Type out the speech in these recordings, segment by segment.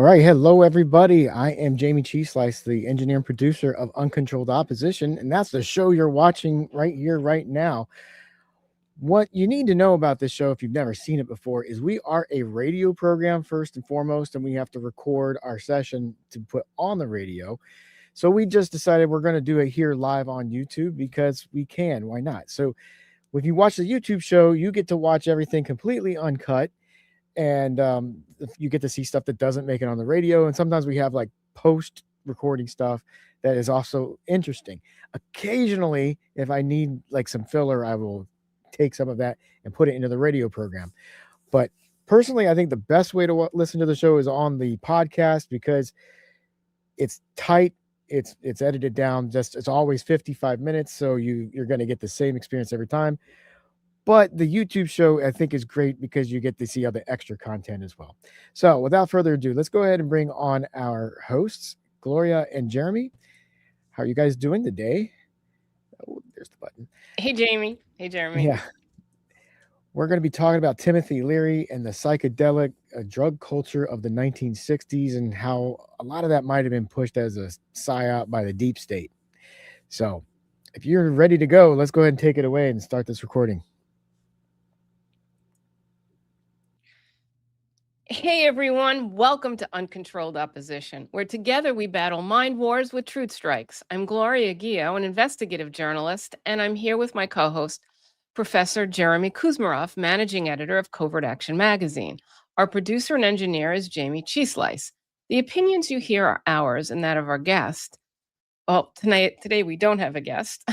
right. Hello, everybody. I am Jayme CheeseSlice, the engineer and producer of Uncontrolled Opposition, and that's the show you're watching right here, right now. What you need to know about this show, if you've never seen it before, is we are a radio program first and foremost, and we have to record our session to put on the radio. So we just decided we're going to do it here live on YouTube because we can. Why not? So if you watch the YouTube show, you get to watch everything completely uncut, and you get to see stuff that doesn't make it on the radio. And sometimes we have like post recording stuff that is also interesting. Occasionally, if I need like some filler, I will take some of that and put it into the radio program. But personally, I think the best way to listen to the show is on the podcast because it's tight. It's edited down. It's always 55 minutes, so you're going to get the same experience every time. But the YouTube show, I think, is great because you get to see all the extra content as well. So without further ado, let's go ahead and bring on our hosts, Gloria and Jeremy. How are you guys doing today? Oh, there's the button. Hey, Jayme. Hey, Jeremy. Yeah. We're going to be talking about Timothy Leary and the psychedelic drug culture of the 1960s and how a lot of that might have been pushed as a psyop by the deep state. So if you're ready to go, let's go ahead and take it away and start this recording. Hey, everyone. Welcome to Uncontrolled Opposition, where together we battle mind wars with truth strikes. I'm Gloria Guillo, an investigative journalist, and I'm here with my co-host, Professor Jeremy Kuzmarov, managing editor of Covert Action magazine. Our producer and engineer is Jayme CheeseSlice. The opinions you hear are ours and that of our guest. Well, today we don't have a guest.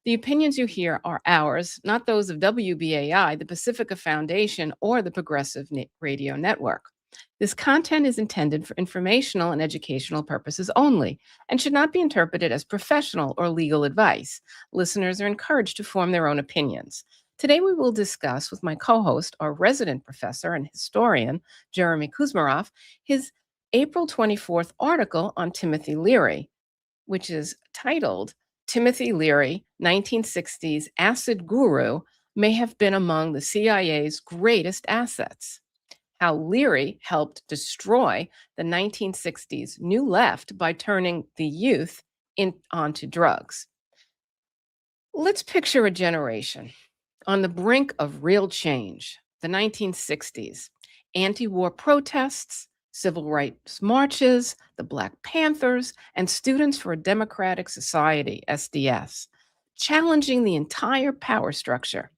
The opinions you hear are ours, not those of WBAI, the Pacifica Foundation, or the Progressive Radio Network. This content is intended for informational and educational purposes only and should not be interpreted as professional or legal advice. Listeners are encouraged to form their own opinions. Today we will discuss with my co-host, our resident professor and historian, Jeremy Kuzmarov, his April 24th article on Timothy Leary, which is titled Timothy Leary, 1960s acid guru, may have been among the CIA's greatest assets. How Leary helped destroy the 1960s New Left by turning the youth onto drugs. Let's picture a generation on the brink of real change, the 1960s, anti-war protests, civil rights marches, the Black Panthers, and Students for a Democratic Society, SDS, challenging the entire power structure.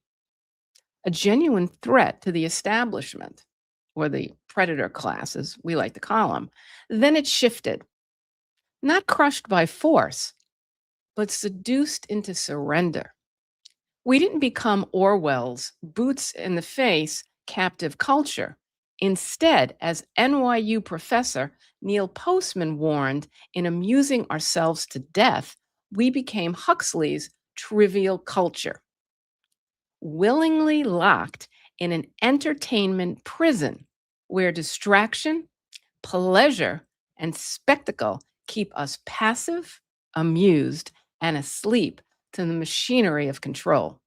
A genuine threat to the establishment, or the predator class, as we like to call them. Then it shifted, not crushed by force, but seduced into surrender. We didn't become Orwell's boots in the face captive culture. Instead, as NYU professor Neil Postman warned in Amusing Ourselves to Death, we became Huxley's trivial culture. Willingly locked in an entertainment prison where distraction, pleasure, and spectacle keep us passive, amused, and asleep to the machinery of control.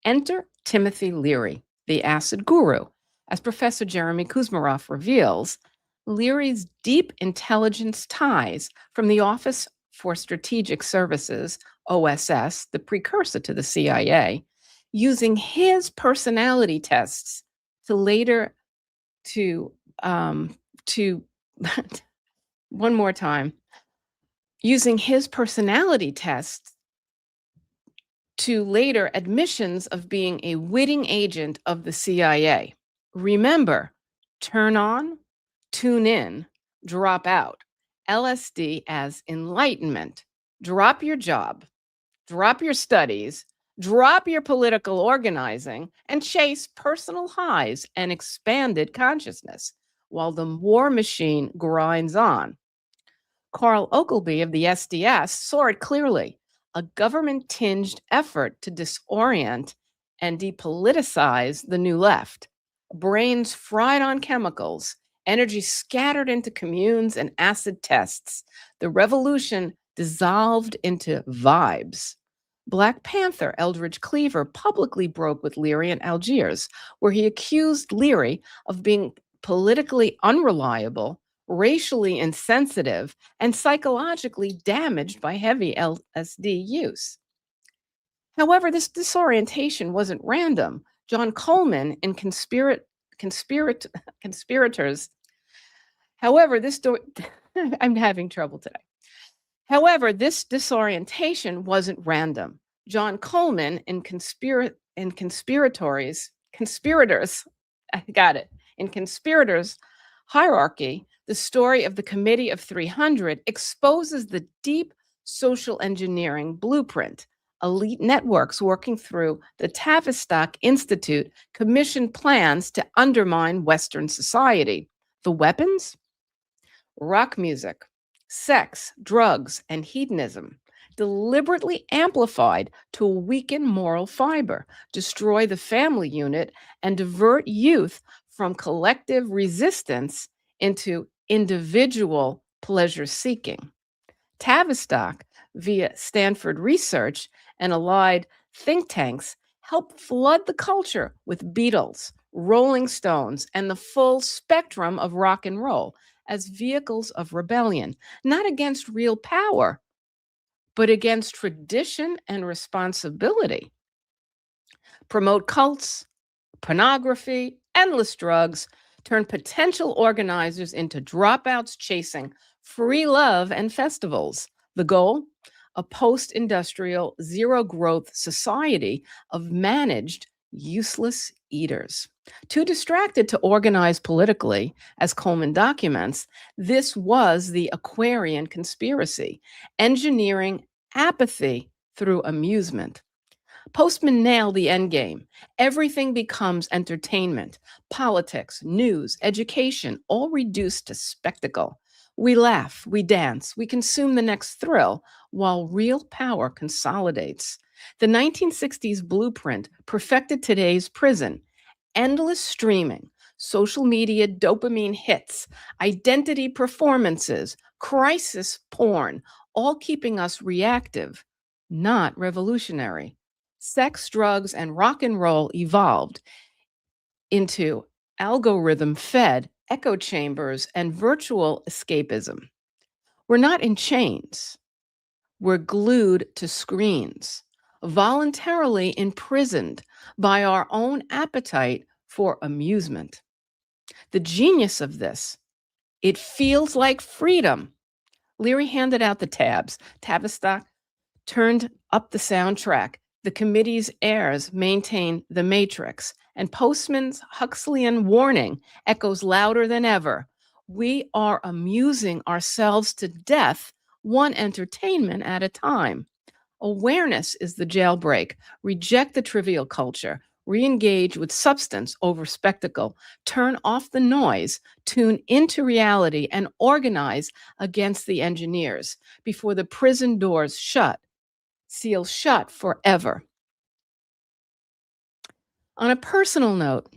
Enter Timothy Leary, the acid guru. As Professor Jeremy Kuzmarov reveals, Leary's deep intelligence ties from the Office for Strategic Services, OSS, the precursor to the CIA, using his personality tests one more time, using his personality tests to later admissions of being a witting agent of the CIA. Remember, turn on, tune in, drop out. LSD as enlightenment. Drop your job, drop your studies, drop your political organizing, and chase personal highs and expanded consciousness while the war machine grinds on. Carl Oakleby of the SDS saw it clearly, a government-tinged effort to disorient and depoliticize the New Left. Brains fried on chemicals, energy scattered into communes and acid tests. The revolution dissolved into vibes. Black Panther Eldridge Cleaver publicly broke with Leary in Algiers, where he accused Leary of being politically unreliable, racially insensitive, and psychologically damaged by heavy LSD use. However, this disorientation wasn't random. John Coleman in Conspirators. However, I'm having trouble today. However, this disorientation wasn't random. John Coleman in Conspirators, I got it. In Conspirators Hierarchy, the story of the Committee of 300 exposes the deep social engineering blueprint. Elite networks working through the Tavistock Institute commissioned plans to undermine Western society. The weapons? Rock music, sex, drugs, and hedonism, deliberately amplified to weaken moral fiber, destroy the family unit, and divert youth from collective resistance into individual pleasure seeking. Tavistock, via Stanford Research and allied think tanks, helped flood the culture with Beatles, Rolling Stones, and the full spectrum of rock and roll as vehicles of rebellion, not against real power, but against tradition and responsibility. Promote cults, pornography, endless drugs, turn potential organizers into dropouts chasing free love and festivals. The goal? A post-industrial, zero-growth society of managed, useless eaters. Too distracted to organize politically, as Coleman documents, this was the Aquarian conspiracy, engineering apathy through amusement. Postman nailed the endgame. Everything becomes entertainment, politics, news, education, all reduced to spectacle. We laugh, we dance, we consume the next thrill, while real power consolidates. The 1960s blueprint perfected today's prison. Endless streaming, social media dopamine hits, identity performances, crisis porn, all keeping us reactive, not revolutionary. Sex, drugs, and rock and roll evolved into algorithm-fed echo chambers and virtual escapism. We're not in chains. We're glued to screens, voluntarily imprisoned by our own appetite for amusement. The genius of this, it feels like freedom. Leary handed out the tabs. Tavistock turned up the soundtrack. The committee's airs maintain the matrix, and Postman's Huxleyan warning echoes louder than ever. We are amusing ourselves to death, one entertainment at a time. Awareness is the jailbreak. Reject the trivial culture. Re-engage with substance over spectacle. Turn off the noise. Tune into reality and organize against the engineers before the prison doors shut. Sealed shut forever. On a personal note,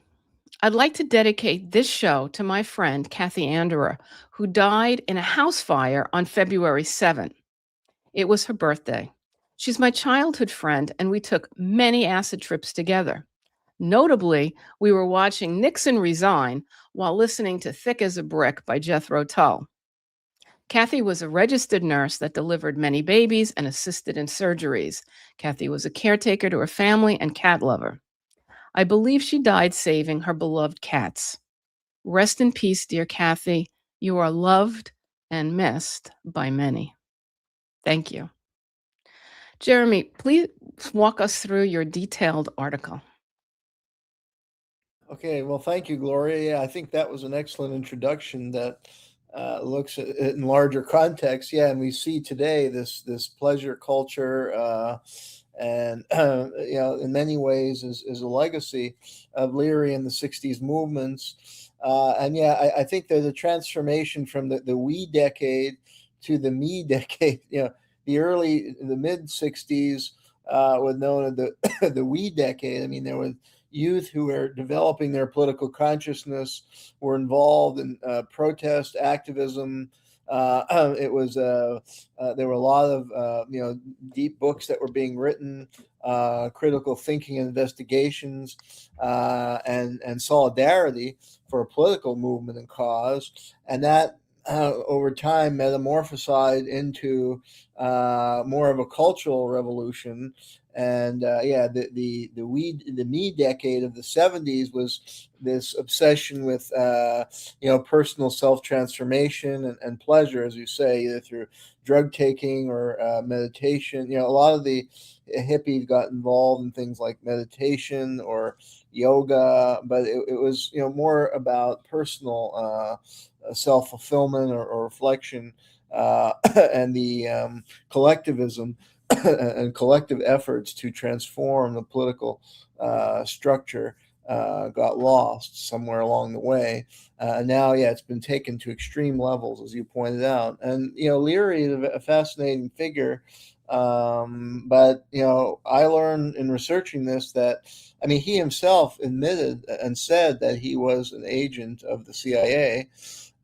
I'd like to dedicate this show to my friend, Kathy Anderer, who died in a house fire on February 7th. It was her birthday. She's my childhood friend, and we took many acid trips together. Notably, we were watching Nixon resign while listening to Thick as a Brick by Jethro Tull. Kathy was a registered nurse that delivered many babies and assisted in surgeries. Kathy was a caretaker to her family and cat lover. I believe she died saving her beloved cats. Rest in peace, dear Kathy. You are loved and missed by many. Thank you. Jeremy, please walk us through your detailed article. Okay, well, thank you, Gloria. Yeah, I think that was an excellent introduction that looks at it in larger context. Yeah, and we see today this pleasure culture, and in many ways is a legacy of Leary and the '60s movements. And yeah, I think there's a transformation from the we decade to the me decade. The mid '60s was known as the we decade. I mean, there was youth who were developing their political consciousness, were involved in protest, activism, It was there were a lot of deep books that were being written, critical thinking and investigations, and solidarity for a political movement and cause, and that over time metamorphosized into more of a cultural revolution. And the me decade of the 70s was this obsession with personal self transformation and pleasure, as you say, either through drug taking or meditation. A lot of the hippies got involved in things like meditation or yoga, but it was more about personal self fulfillment or reflection, and the collectivism and collective efforts to transform the political structure got lost somewhere along the way. Now, it's been taken to extreme levels, as you pointed out. And Leary is a fascinating figure. But I learned in researching this that, he himself admitted and said that he was an agent of the CIA,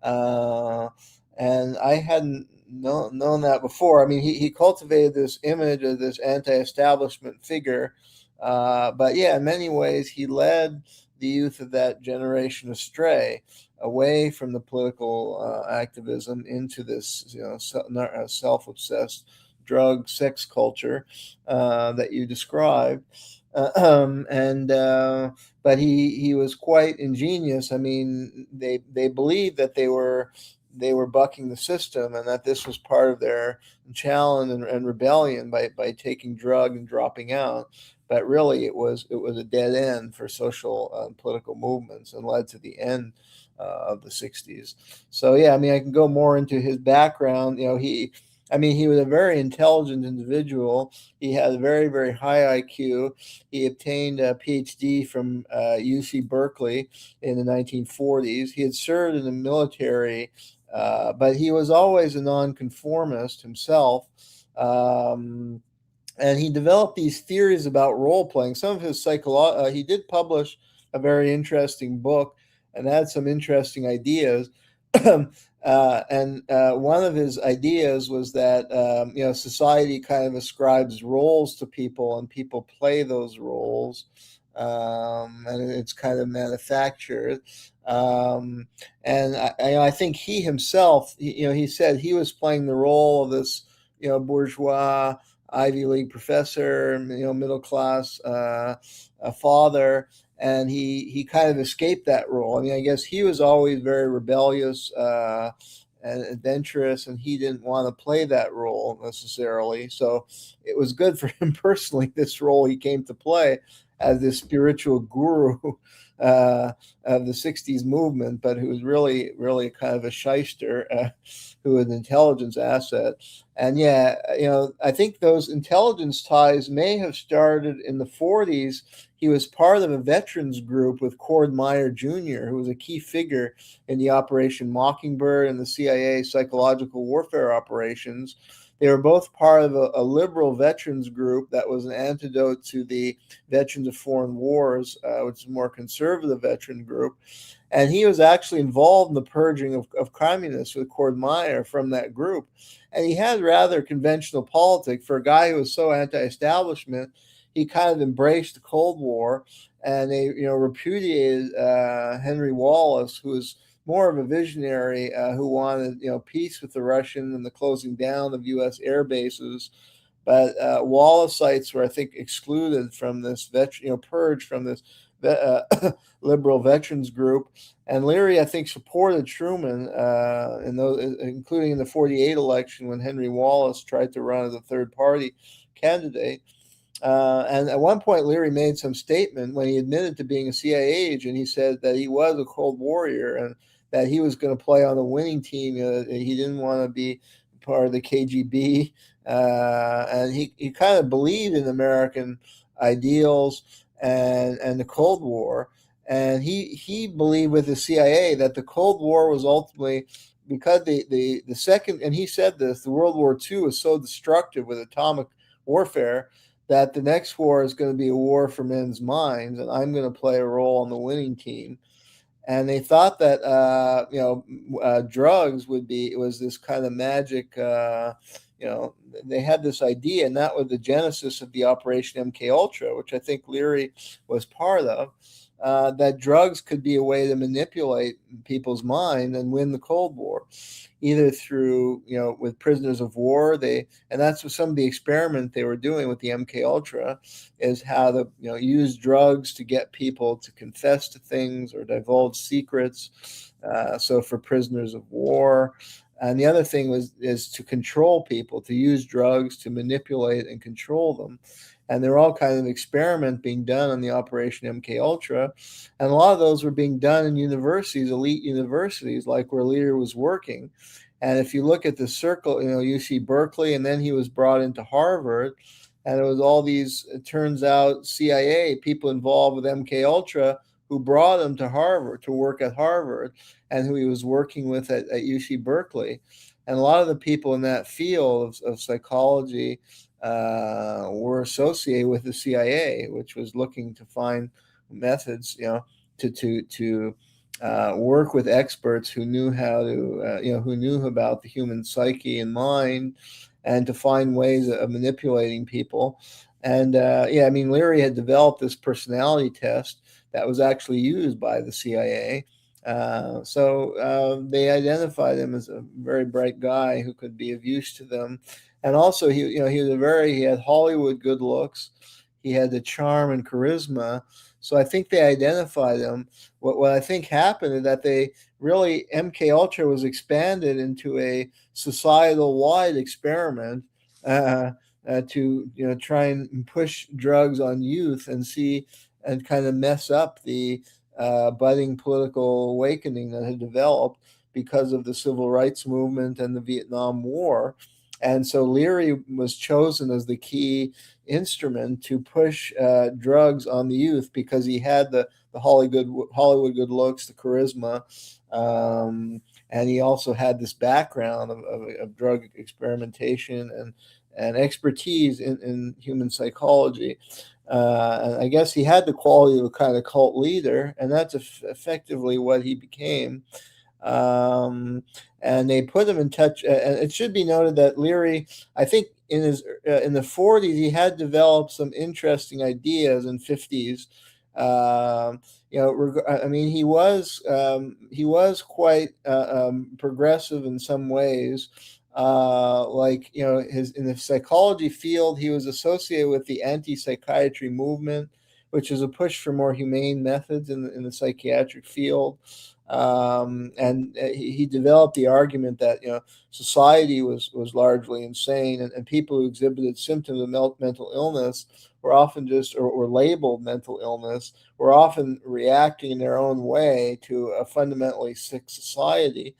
and I hadn't known that before. He cultivated this image of this anti-establishment figure, but in many ways he led the youth of that generation astray, away from the political activism into this self-obsessed drug sex culture that you described. But he was quite ingenious. They believed that they were bucking the system, and that this was part of their challenge and rebellion by taking drug and dropping out. But really, it was a dead end for social and political movements, and led to the end of the 60s. So I can go more into his background. He was a very intelligent individual. He had a very, very high IQ. He obtained a PhD from UC Berkeley in the 1940s. He had served in the military, but he was always a nonconformist himself. And he developed these theories about role playing. Some of his he did publish a very interesting book and had some interesting ideas. And one of his ideas was that society kind of ascribes roles to people, and people play those roles, and it's kind of manufactured. And I think he himself, he said he was playing the role of this bourgeois Ivy League professor, middle class father. And he kind of escaped that role. I guess he was always very rebellious and adventurous, and he didn't want to play that role necessarily. So it was good for him personally, this role he came to play as this spiritual guru of the 60s movement, but who was really, really kind of a shyster, who was an intelligence asset. And I think those intelligence ties may have started in the 40s. He was part of a veterans group with Cord Meyer Jr., who was a key figure in the Operation Mockingbird and the CIA psychological warfare operations. They were both part of a liberal veterans group that was an antidote to the Veterans of Foreign Wars, which is a more conservative veteran group. And he was actually involved in the purging of communists with Cord Meyer from that group. And he had rather conventional politics for a guy who was so anti-establishment. He kind of embraced the Cold War, and they, repudiated Henry Wallace, who was more of a visionary, who wanted, peace with the Russians and the closing down of U.S. air bases. But Wallaceites were, I think, excluded from this purged from this liberal veterans group. And Leary, I think, supported Truman in those, including in the 48 election when Henry Wallace tried to run as a third party candidate. And at one point, Leary made some statement when he admitted to being a CIA agent. He said that he was a Cold Warrior and that he was going to play on the winning team. He didn't want to be part of the KGB. And he kind of believed in American ideals and the Cold War. And he believed with the CIA that the Cold War was ultimately, because the second, and he said this, the World War II was so destructive with atomic warfare that the next war is going to be a war for men's minds, and I'm going to play a role on the winning team. and they thought that drugs was this kind of magic. They had this idea, and that was the genesis of the Operation MK Ultra, which I think Leary was part of. That drugs could be a way to manipulate people's mind and win the Cold War, either through with prisoners of war. And that's what some of the experiment they were doing with the MK Ultra is how to use drugs to get people to confess to things or divulge secrets. So for prisoners of war. And the other thing is to control people, to use drugs to manipulate and control them. And they're all kind of experiment being done on the Operation MK Ultra, and a lot of those were being done in universities, elite universities, like where Leary was working. And if you look at the circle, UC Berkeley, and then he was brought into Harvard, and it was all these. It turns out CIA people involved with MK Ultra who brought him to Harvard to work at Harvard, and who he was working with at UC Berkeley. And a lot of the people in that field of psychology were associated with the CIA, which was looking to find methods, to work with experts who knew how to, who knew about the human psyche and mind, and to find ways of manipulating people. And Leary had developed this personality test that was actually used by the CIA. So they identified him as a very bright guy who could be of use to them. And also, he had Hollywood good looks. He had the charm and charisma. So I think they identified him. What I think happened is that MK Ultra was expanded into a societal wide experiment to try and push drugs on youth and kind of mess up the budding political awakening that had developed because of the civil rights movement and the Vietnam War. And so Leary was chosen as the key instrument to push drugs on the youth because he had the Hollywood good looks, the charisma, and he also had this background of drug experimentation and expertise in human psychology. And I guess he had the quality of a kind of cult leader, and that's effectively what he became. And they put him in touch. And it should be noted that Leary, I think in the 40s, he had developed some interesting ideas in 50s. He was quite progressive in some ways. In the psychology field, he was associated with the anti-psychiatry movement, which is a push for more humane methods in the psychiatric field. And he developed the argument that society was largely insane, and people who exhibited symptoms of mental illness were often or labeled mental illness, were often reacting in their own way to a fundamentally sick society.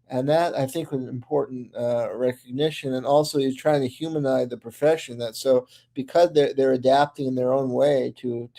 And that, I think, was an important recognition. And also, he's trying to humanize the profession. Because they're adapting in their own way to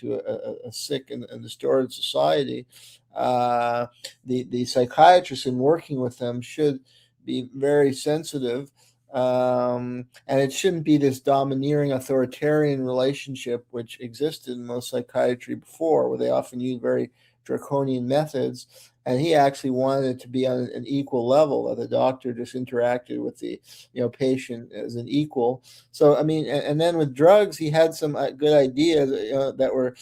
a sick and distorted society, the psychiatrists in working with them should be very sensitive. And it shouldn't be this domineering authoritarian relationship which existed in most psychiatry before, where they often use very draconian methods. And he actually wanted it to be on an equal level, that the doctor just interacted with the patient as an equal. So and then with drugs, he had some good ideas that were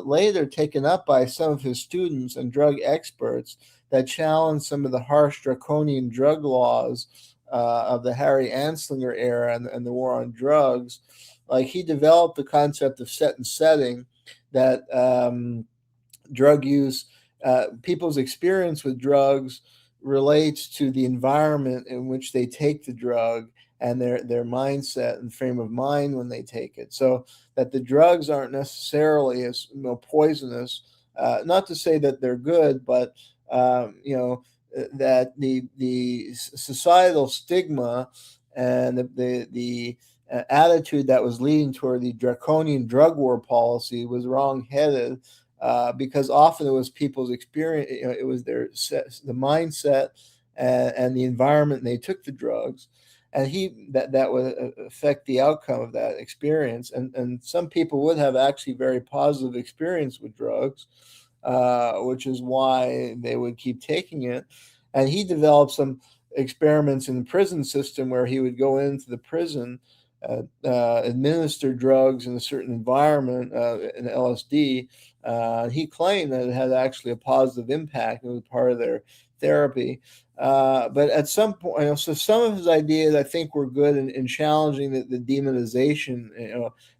later taken up by some of his students and drug experts that challenged some of the harsh draconian drug laws of the Harry Anslinger era and the war on drugs. Like, he developed the concept of set and setting, that drug use, people's experience with drugs relates to the environment in which they take the drug and their mindset and frame of mind when they take it. So that the drugs aren't necessarily as poisonous. Not to say that they're good, but that the societal stigma and the attitude that was leading toward the draconian drug war policy was wrong-headed. Because often it was people's experience, it was the mindset and the environment they took the drugs, and that would affect the outcome of that experience. And some people would have actually very positive experience with drugs, which is why they would keep taking it. And he developed some experiments in the prison system where he would go into the prison, administer drugs in a certain environment, in LSD. He claimed that it had actually a positive impact. It was part of their therapy. But at some point, so some of his ideas I think were good in challenging the demonization,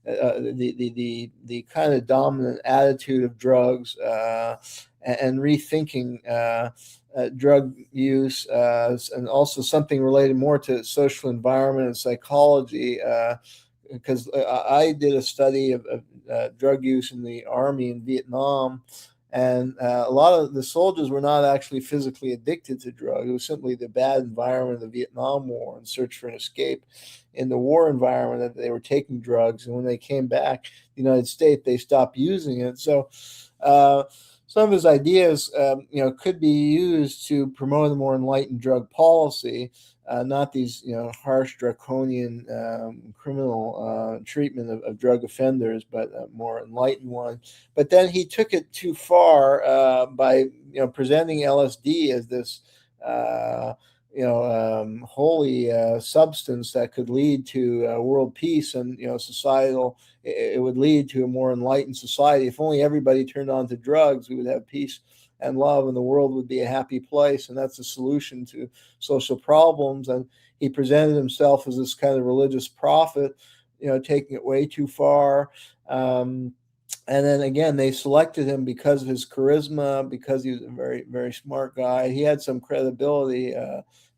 the kind of dominant attitude of drugs, and rethinking drug use, and also something related more to social environment and psychology. Because I did a study of drug use in the army in Vietnam, and a lot of the soldiers were not actually physically addicted to drugs. It was simply the bad environment of the Vietnam War and search for an escape in the war environment that they were taking drugs. And when they came back to the United States, they stopped using it. So some of his ideas, could be used to promote a more enlightened drug policy, not these, harsh, draconian criminal treatment of drug offenders, but a more enlightened one. But then he took it too far by, presenting LSD as this, holy substance that could lead to world peace and, societal. It would lead to a more enlightened society. If only everybody turned on to drugs, we would have peace and love, and the world would be a happy place. And that's the solution to social problems. And he presented himself as this kind of religious prophet, taking it way too far. And then again, they selected him because of his charisma, because he was a very, very smart guy. He had some credibility,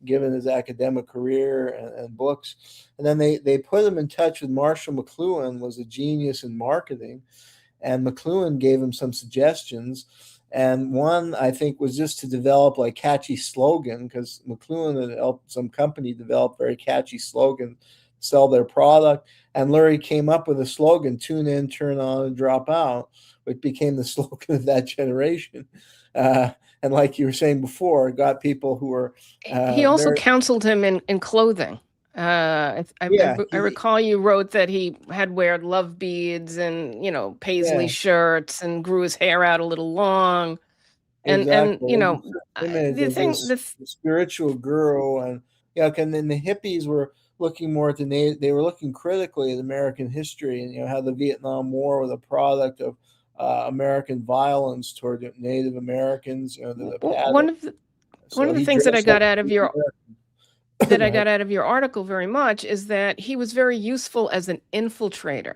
given his academic career and books. And then they put him in touch with Marshall McLuhan, was a genius in marketing. And McLuhan gave him some suggestions. And one, I think, was just to develop like catchy slogan, because McLuhan had helped some company develop very catchy slogan, sell their product. And Lurie came up with a slogan, tune in, turn on, and drop out, which became the slogan of that generation. And like you were saying before, it got people who were... he also counseled him in clothing. I recall you wrote that he had wear love beads and, paisley shirts and grew his hair out a little long. Exactly. The spiritual guru, and and then the hippies were looking more at they were looking critically at American history, and how the Vietnam War was a product of American violence toward Native Americans. One of the things that I got out of your I got out of your article very much is that he was very useful as an infiltrator.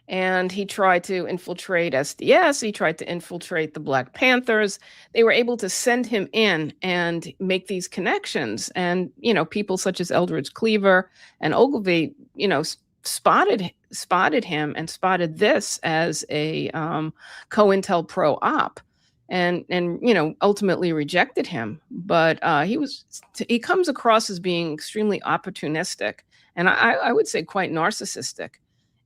And he tried to infiltrate SDS. He tried to infiltrate the Black Panthers. They were able to send him in and make these connections. And, people such as Eldridge Cleaver and Ogilvy, spotted him and spotted this as a COINTEL pro op, and ultimately rejected him. But he comes across as being extremely opportunistic, and I would say quite narcissistic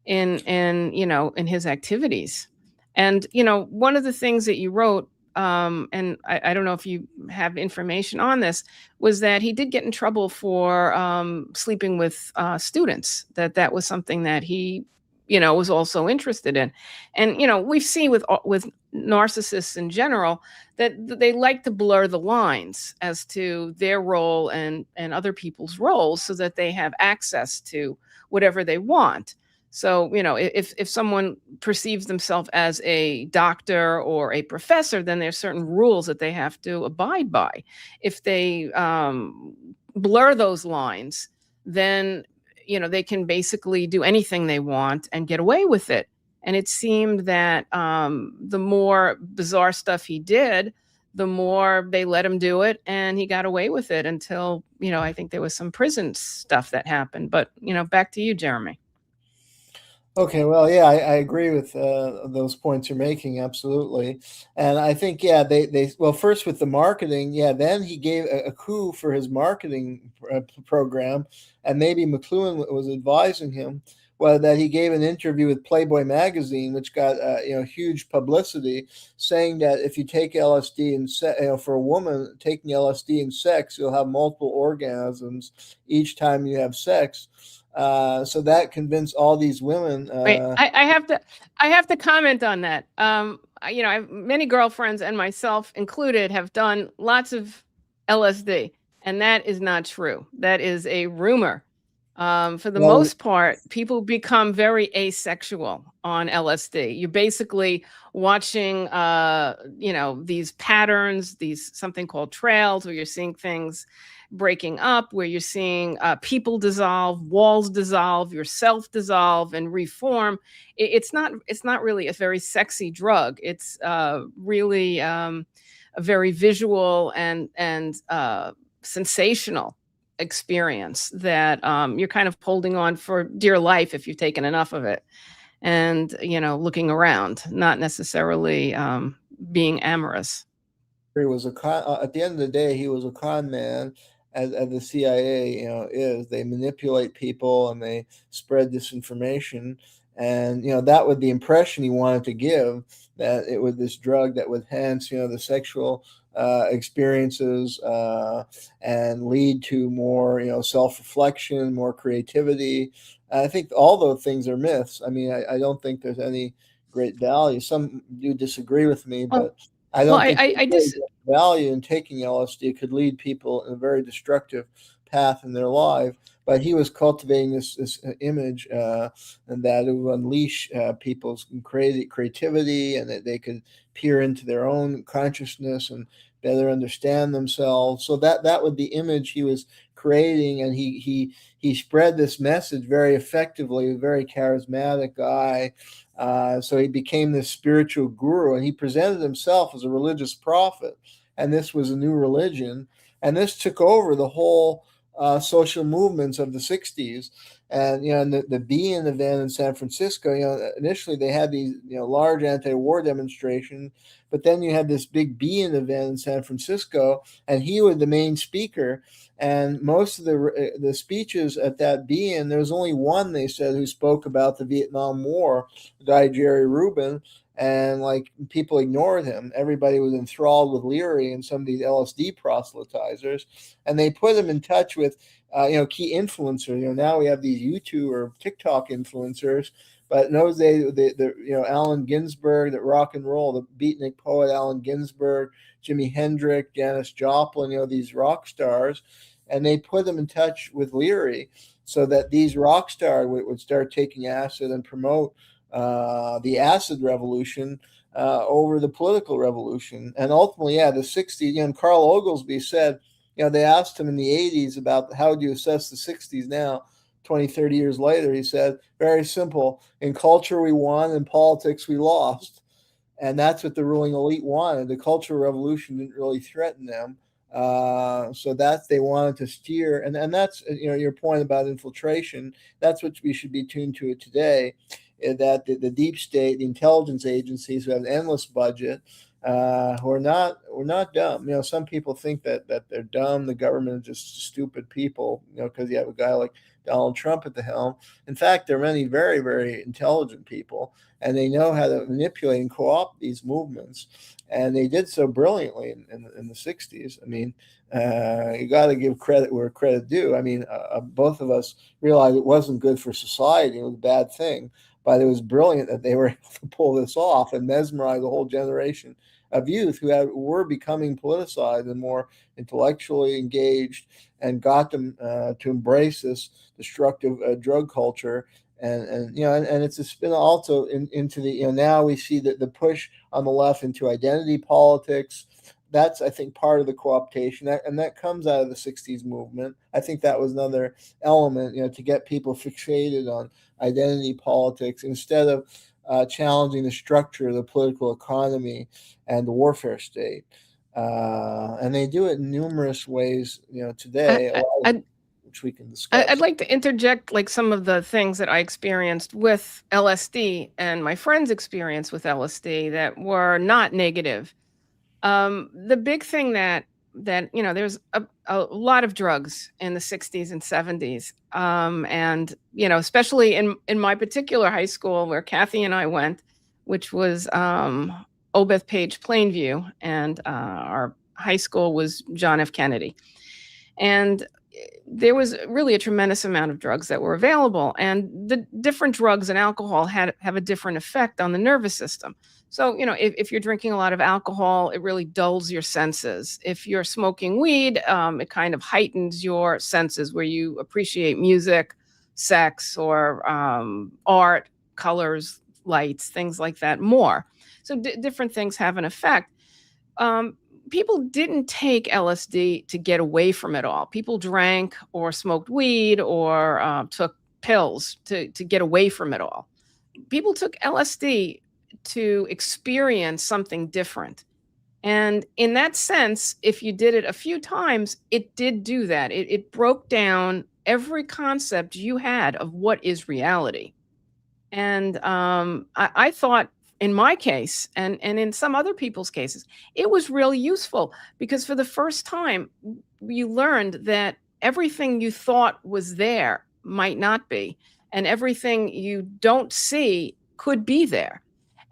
in his activities. And one of the things that you wrote, and I don't know if you have information on this, was that he did get in trouble for sleeping with students. That was something that he was also interested in. And we've seen with narcissists in general that they like to blur the lines as to their role and other people's roles, so that they have access to whatever they want. So, if someone perceives themselves as a doctor or a professor, then there's certain rules that they have to abide by. If they blur those lines, then, they can basically do anything they want and get away with it. And it seemed that the more bizarre stuff he did, the more they let him do it, and he got away with it until, I think there was some prison stuff that happened. But, back to you, Jeremy. Okay, well, yeah, I agree with those points you're making, absolutely. And I think, they well, first with the marketing, then he gave a coup for his marketing program, and maybe McLuhan was advising him, that he gave an interview with Playboy magazine, which got huge publicity, saying that if you take LSD and for a woman taking LSD and sex, you'll have multiple orgasms each time you have sex. So that convinced all these women. Wait, I have to comment on that. many girlfriends, and myself included, have done lots of LSD, and that is not true. That is a rumor. For the Well, most part, people become very asexual on LSD. You're basically watching, these patterns, these something called trails, where you're seeing things breaking up, where you're seeing people dissolve, walls dissolve, yourself dissolve and reform. It's not really a very sexy drug. It's really a very visual and sensational experience that you're kind of holding on for dear life if you've taken enough of it, and looking around, not necessarily being amorous. he was a con. At the end of the day, he was a con man, as the CIA, is. They manipulate people and they spread disinformation, and that was the impression he wanted to give, that it was this drug that would enhance, the sexual experiences, and lead to more, self-reflection, more creativity. I think all those things are myths. I mean, I don't think there's any great value. Some do disagree with me, Well, but I well, don't I, think I, I there's just value in taking LSD. It could lead people in a very destructive path in their life. But he was cultivating this image, and that it would unleash people's creativity, and that they could peer into their own consciousness and better understand themselves. So that was the image he was creating, and he spread this message very effectively. A very charismatic guy. So he became this spiritual guru, and he presented himself as a religious prophet. And this was a new religion, and this took over the whole social movements of the '60s. And and the Bean event in San Francisco. Initially they had these large anti-war demonstrations, but then you had this big Bean event in San Francisco, and he was the main speaker. And most of the speeches at that Bean, there was only one, they said, who spoke about the Vietnam War, the guy Jerry Rubin. And like, people ignored him. Everybody was enthralled with Leary and some of these LSD proselytizers, and they put him in touch with key influencers. Now we have these YouTube or TikTok influencers, but in those days, Allen Ginsberg, the rock and roll, the beatnik poet Allen Ginsberg, Jimi Hendrix, Janis Joplin, these rock stars, and they put them in touch with Leary, so that these rock stars would start taking acid and promote the acid revolution over the political revolution. And ultimately, the '60s, and Carl Oglesby said, they asked him in the '80s about how do you assess the '60s now, 20, 30 years later. He said, very simple: in culture we won, in politics we lost. And that's what the ruling elite wanted. The Cultural Revolution didn't really threaten them. So that they wanted to steer, and that's your point about infiltration. That's what we should be tuned to it today. That the deep state, the intelligence agencies who have an endless budget, who are not dumb. Some people think that they're dumb. The government is just stupid people. Because you have a guy like Donald Trump at the helm. In fact, there are many very, very intelligent people, and they know how to manipulate and co-opt these movements. And they did so brilliantly in the '60s. I mean, you got to give credit where credit due. I mean, both of us realized it wasn't good for society. It was a bad thing, but it was brilliant that they were able to pull this off and mesmerize a whole generation of youth who were becoming politicized and more intellectually engaged, and got them to embrace this destructive drug culture. And it's a spin also into the now we see that the push on the left into identity politics. That's, I think, part of the co-optation, and that comes out of the '60s movement. I think that was another element, to get people fixated on identity politics instead of challenging the structure of the political economy and the warfare state. And they do it in numerous ways, I, today, a I, lot of I'd, which we can I'd discuss. like to interject like some of the things that I experienced with LSD and my friends' experience with LSD that were not negative. The big thing that there's a lot of drugs in the '60s and '70s, and especially in my particular high school where Kathy and I went, which was Obeth Page Plainview, and our high school was John F. Kennedy. And there was really a tremendous amount of drugs that were available, and the different drugs and alcohol have a different effect on the nervous system. So, if you're drinking a lot of alcohol, it really dulls your senses. If you're smoking weed, it kind of heightens your senses where you appreciate music, sex, or art, colors, lights, things like that more. So different things have an effect. People didn't take LSD to get away from it all. People drank or smoked weed or took pills to get away from it all. People took LSD to experience something different. And in that sense, if you did it a few times, it did do that. It broke down every concept you had of what is reality. And I thought in my case and in some other people's cases, it was really useful because for the first time, you learned that everything you thought was there might not be, and everything you don't see could be there.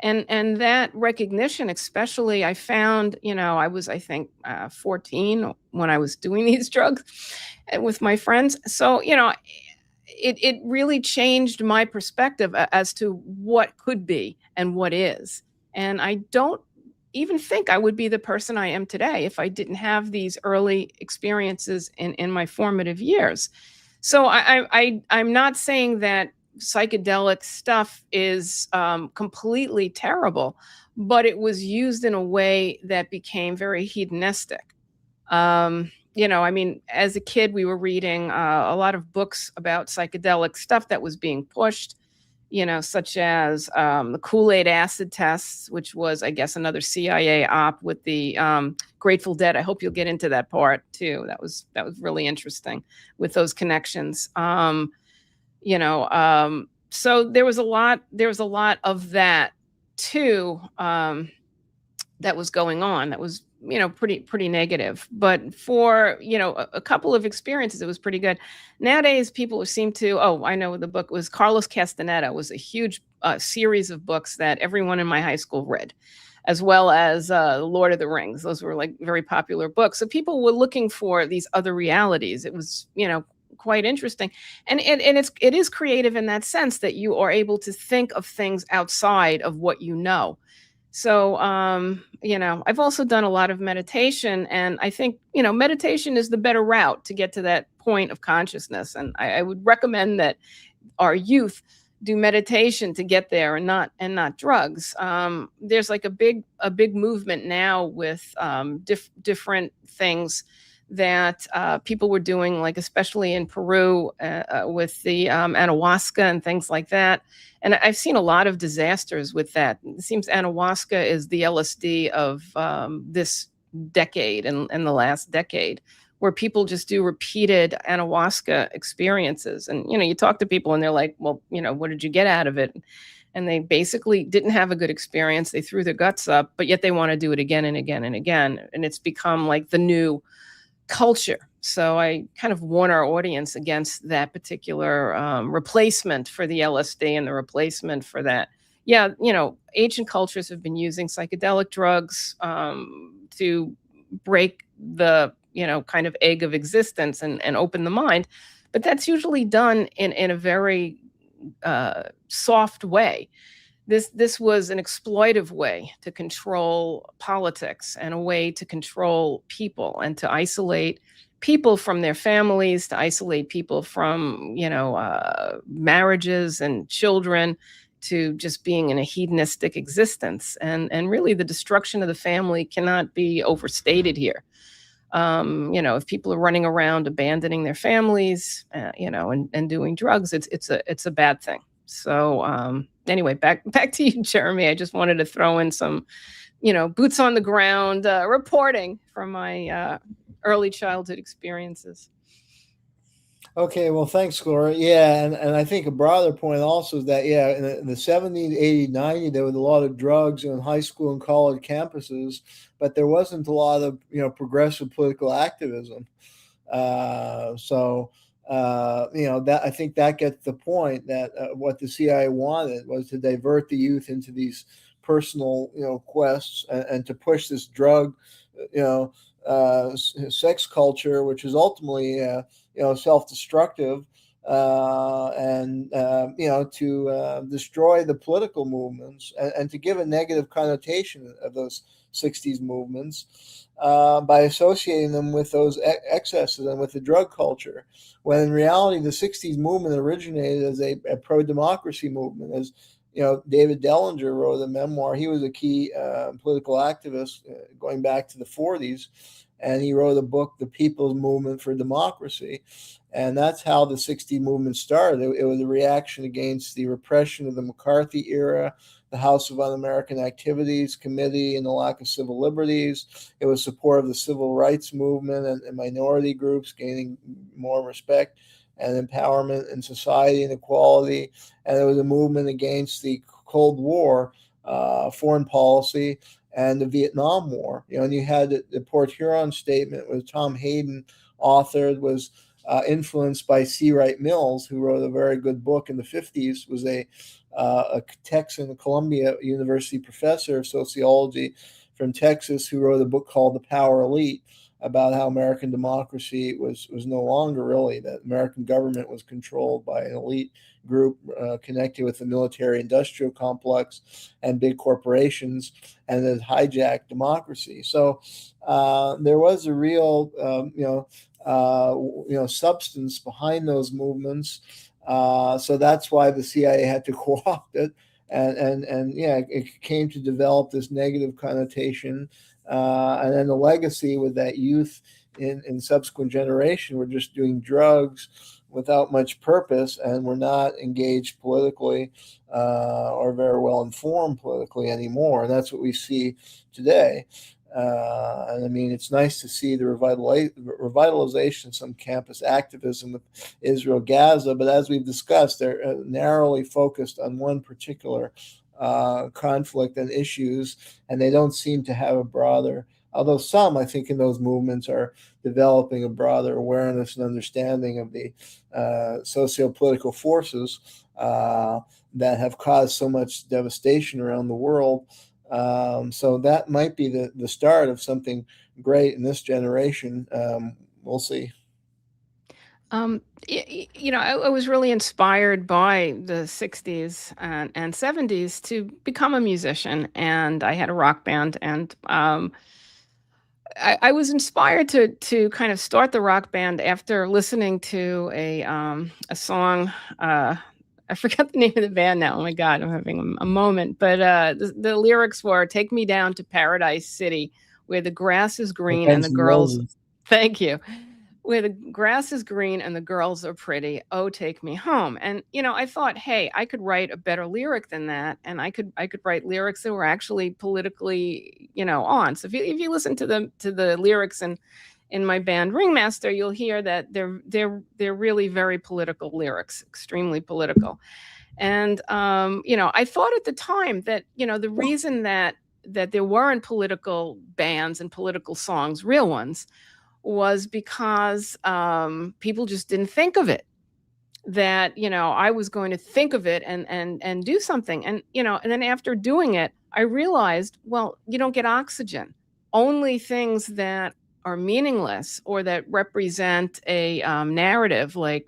And that recognition, especially, I found, I was, I think, 14 when I was doing these drugs with my friends. So, it really changed my perspective as to what could be and what is. And I don't even think I would be the person I am today if I didn't have these early experiences in my formative years. So I'm not saying that psychedelic stuff is completely terrible, but it was used in a way that became very hedonistic. I mean, as a kid, we were reading a lot of books about psychedelic stuff that was being pushed, such as the Kool-Aid acid tests, which was, I guess, another CIA op with the Grateful Dead. I hope you'll get into that part too. That was really interesting with those connections. So there was a lot of that too. That was going on that was pretty negative, but for a couple of experiences it was pretty good. Nowadays people seem to, I know, the book was Carlos Castaneda, was a huge series of books that everyone in my high school read, as well as Lord of the Rings. Those were like very popular books, so people were looking for these other realities. It was quite interesting, and it is creative in that sense that you are able to think of things outside of what you know. So, I've also done a lot of meditation, and I think, meditation is the better route to get to that point of consciousness. And I would recommend that our youth do meditation to get there, and not drugs. There's like a big movement now with different things that people were doing, like especially in Peru with the ayahuasca and things like that. And I've seen a lot of disasters with that. It seems ayahuasca is the LSD of this decade and the last decade, where people just do repeated ayahuasca experiences. And, you talk to people and they're like, well, what did you get out of it? And they basically didn't have a good experience. They threw their guts up, but yet they want to do it again and again and again. And it's become like the new culture. So I kind of warn our audience against that particular replacement for the LSD and the replacement for that. Yeah, ancient cultures have been using psychedelic drugs to break the, kind of egg of existence and open the mind. But that's usually done in a very soft way. This was an exploitive way to control politics and a way to control people and to isolate people from their families, to isolate people from, marriages and children, to just being in a hedonistic existence. And really the destruction of the family cannot be overstated here. If people are running around abandoning their families, and doing drugs, it's a bad thing. So anyway, back to you, Jeremy. I just wanted to throw in some, boots on the ground reporting from my early childhood experiences. Okay, well, thanks, Gloria. Yeah, and I think a broader point also is that, in the 70s, 80s, 90s, there was a lot of drugs in high school and college campuses, but there wasn't a lot of, progressive political activism. That, I think that gets the point that what the CIA wanted was to divert the youth into these personal, quests and to push this drug, sex culture, which is ultimately self-destructive, and to destroy the political movements, and to give a negative connotation of those 60s movements by associating them with those excesses and with the drug culture, when in reality the 60s movement originated as a pro-democracy movement. As David Dellinger wrote a memoir. He was a key political activist going back to the 40s, and he wrote a book, The People's Movement for Democracy. And that's how the 60 movement started. It was a reaction against the repression of the McCarthy era, the House of Un-American Activities Committee, and the lack of civil liberties. It was support of the civil rights movement and minority groups gaining more respect and empowerment in society and equality. And it was a movement against the Cold War, foreign policy, and the Vietnam War. And you had the Port Huron Statement, which Tom Hayden authored, was influenced by C. Wright Mills, who wrote a very good book in the 50s, was a Texan Columbia University professor of sociology from Texas, who wrote a book called The Power Elite, about how American democracy was no longer really, that American government was controlled by an elite group connected with the military industrial complex and big corporations, and that hijacked democracy. So there was a real substance behind those movements. So that's why the CIA had to co-opt it, and it came to develop this negative connotation. And then the legacy with that youth in subsequent generation were just doing drugs without much purpose, and were not engaged politically or very well informed politically anymore. And that's what we see today. And I mean, it's nice to see the revitalization of some campus activism with Israel Gaza, but as we've discussed, they're narrowly focused on one particular conflict and issues, and they don't seem to have a broader, although some, I think, in those movements are developing a broader awareness and understanding of the socio-political forces that have caused so much devastation around the world. So that might be the start of something great in this generation. We'll see. I was really inspired by the 60s and 70s to become a musician, and I had a rock band, and I was inspired to kind of start the rock band after listening to a song. I forgot the name of the band now. Oh my God, I'm having a moment. But the lyrics were, "Take me down to Paradise City, where the grass is green and the girls." Thank you. "Where the grass is green and the girls are pretty. Oh, take me home." And I thought, hey, I could write a better lyric than that, and I could write lyrics that were actually politically, on. So if you listen to the lyrics in my band Ringmaster, you'll hear that they're really very political lyrics, extremely political. And I thought at the time that the reason that there weren't political bands and political songs, real ones, was because people just didn't think of it. That I was going to think of it and do something, and and then after doing it, I realized, well, you don't get oxygen. Only things that are meaningless or that represent a narrative, like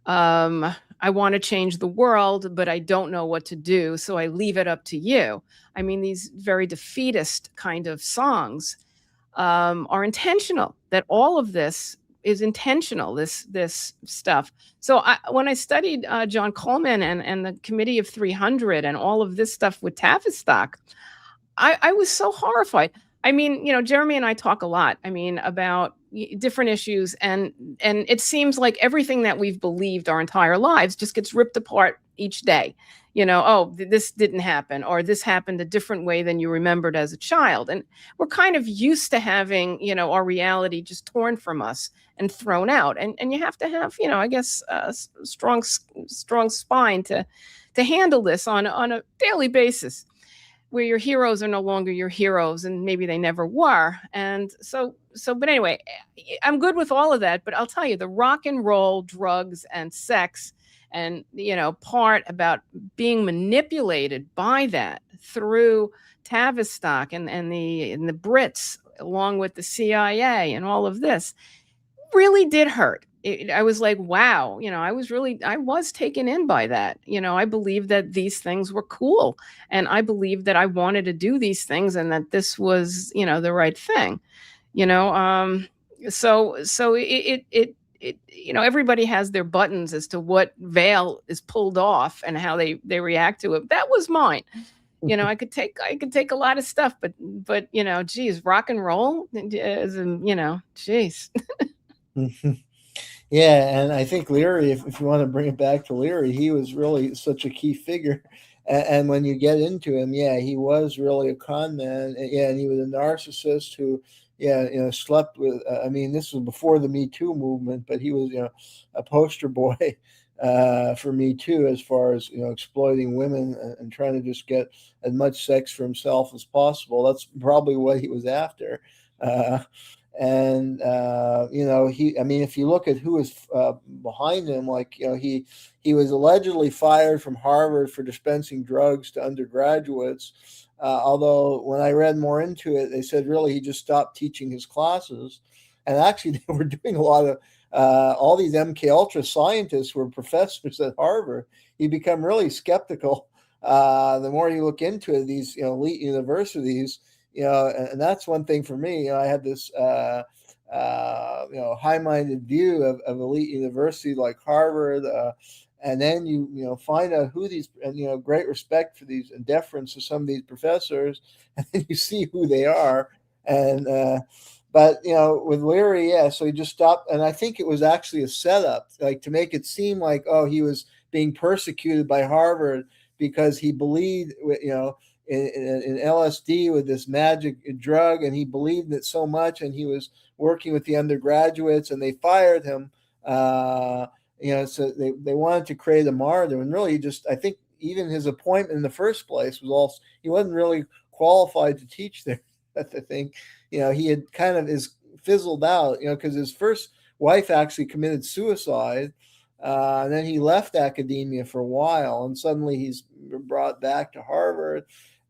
I want to change the world, but I don't know what to do, so I leave it up to you. I mean, these very defeatist kind of songs are intentional. That all of this is intentional. This stuff. So when I studied John Coleman and the Committee of 300 and all of this stuff with Tavistock, I was so horrified. I mean, Jeremy and I talk a lot. I mean, about different issues, and it seems like everything that we've believed our entire lives just gets ripped apart each day. Oh, this didn't happen, or this happened a different way than you remembered as a child. And we're kind of used to having, our reality just torn from us and thrown out. And you have to have, I guess, a strong spine to handle this on a daily basis, where your heroes are no longer your heroes, and maybe they never were. And but anyway, I'm good with all of that. But I'll tell you, the rock and roll, drugs, and sex, and part about being manipulated by that through Tavistock and the Brits, along with the CIA and all of this, really did hurt. I was like, wow, I was taken in by that. I believed that these things were cool, and I believed that I wanted to do these things, and that this was, the right thing. So everybody has their buttons as to what veil is pulled off and how they react to it. That was mine. I could take a lot of stuff, but geez, rock and roll, geez. Yeah, and I think Leary, if you want to bring it back to Leary, he was really such a key figure. And when you get into him, yeah, he was really a con man. Yeah, and he was a narcissist who, yeah, slept with. I mean, this was before the Me Too movement, but he was, a poster boy for Me Too as far as exploiting women and trying to just get as much sex for himself as possible. That's probably what he was after. And I mean, if you look at who was behind him, like he was allegedly fired from Harvard for dispensing drugs to undergraduates. Although when I read more into it, they said really he just stopped teaching his classes, and actually they were doing a lot of all these MK Ultra scientists were professors at Harvard. You become really skeptical the more you look into it. These elite universities. And that's one thing for me. I had this, high-minded view of elite university like Harvard, and then you find out who these, and great respect for these and deference to some of these professors, and then you see who they are. And but with Leary, yeah, so he just stopped, and I think it was actually a setup, like to make it seem like he was being persecuted by Harvard because he believed, in LSD with this magic drug, and he believed it so much, and he was working with the undergraduates, and they fired him. So they wanted to create a martyr, and really, I think even his appointment in the first place was also he wasn't really qualified to teach there. I think he had kind of is fizzled out, because his first wife actually committed suicide. And then he left academia for a while, and suddenly he's brought back to Harvard.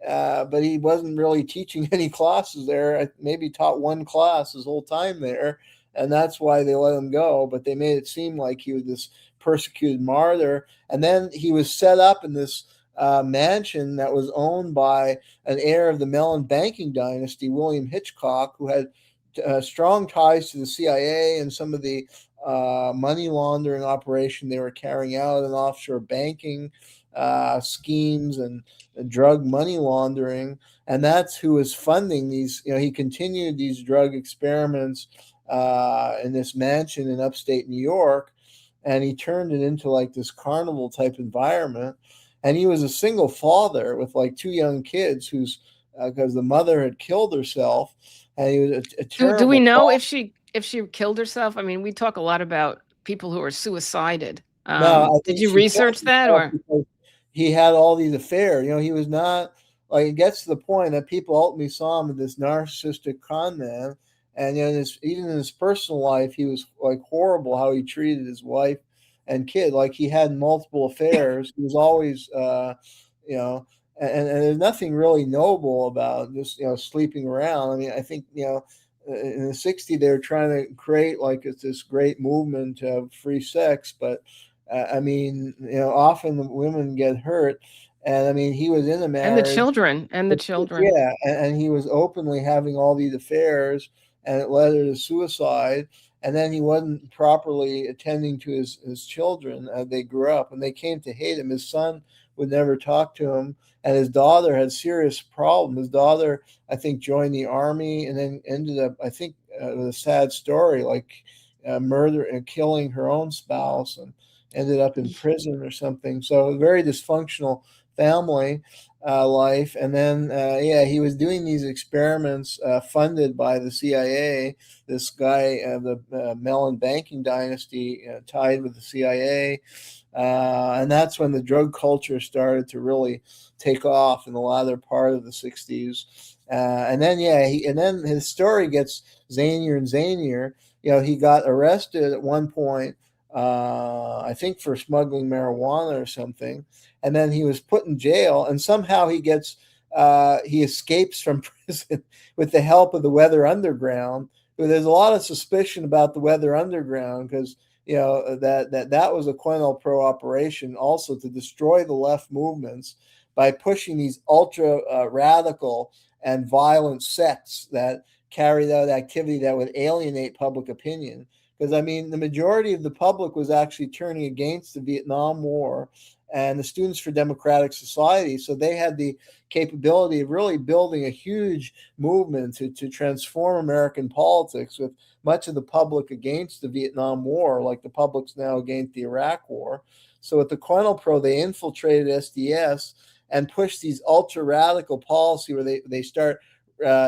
But he wasn't really teaching any classes there. Maybe taught one class his whole time there, and that's why they let him go. But they made it seem like he was this persecuted martyr. And then he was set up in this mansion that was owned by an heir of the Mellon banking dynasty, William Hitchcock, who had strong ties to the CIA and some of the money laundering operation they were carrying out in offshore banking schemes and drug money laundering. And that's who was funding these. He continued these drug experiments in this mansion in upstate New York, and he turned it into like this carnival type environment. And he was a single father with like two young kids who's because the mother had killed herself. And he was a terrible. Do we know if she killed herself? I mean, we talk a lot about people who are suicided. No, did you research that, or he had all these affairs? He was not like, it gets to the point that people ultimately saw him as this narcissistic con man, and even in his personal life, he was like horrible how he treated his wife and kid. Like he had multiple affairs. He was always, and there's nothing really noble about just sleeping around. I mean, I think in the '60s they were trying to create like this great movement of free sex, but I mean, often the women get hurt, and I mean, he was in a marriage, and the children, yeah, and he was openly having all these affairs, and it led her to suicide. And then he wasn't properly attending to his children as they grew up, and they came to hate him. His son would never talk to him, and his daughter had serious problems. His daughter, I think, joined the army and then ended up, I think, with a sad story, like murder and killing her own spouse, and ended up in prison or something. So a very dysfunctional family life. And then, he was doing these experiments funded by the CIA. This guy, the Mellon banking dynasty, tied with the CIA. And that's when the drug culture started to really take off in the latter part of the '60s. And then, and then his story gets zanier and zanier. He got arrested at one point, I think for smuggling marijuana or something. And then he was put in jail, and somehow he escapes from prison with the help of the Weather Underground. There's a lot of suspicion about the Weather Underground because that was a COINTELPRO operation also to destroy the left movements by pushing these ultra radical and violent sects that carried out activity that would alienate public opinion. Because, I mean, the majority of the public was actually turning against the Vietnam War and the Students for Democratic Society. So they had the capability of really building a huge movement to transform American politics, with much of the public against the Vietnam War, like the public's now against the Iraq War. So at the COINTELPRO, they infiltrated SDS and pushed these ultra radical policy where they start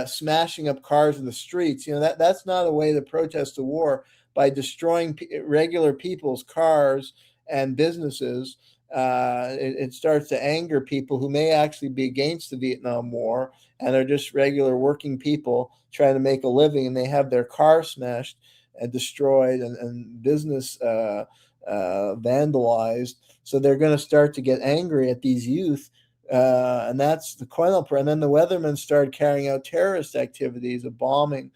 smashing up cars in the streets. That's not a way to protest the war, by destroying regular people's cars and businesses. It starts to anger people who may actually be against the Vietnam War and are just regular working people trying to make a living, and they have their car smashed and destroyed and business vandalized. So they're going to start to get angry at these youth. And that's the COINTELPRO. And then the Weathermen started carrying out terrorist activities of bombing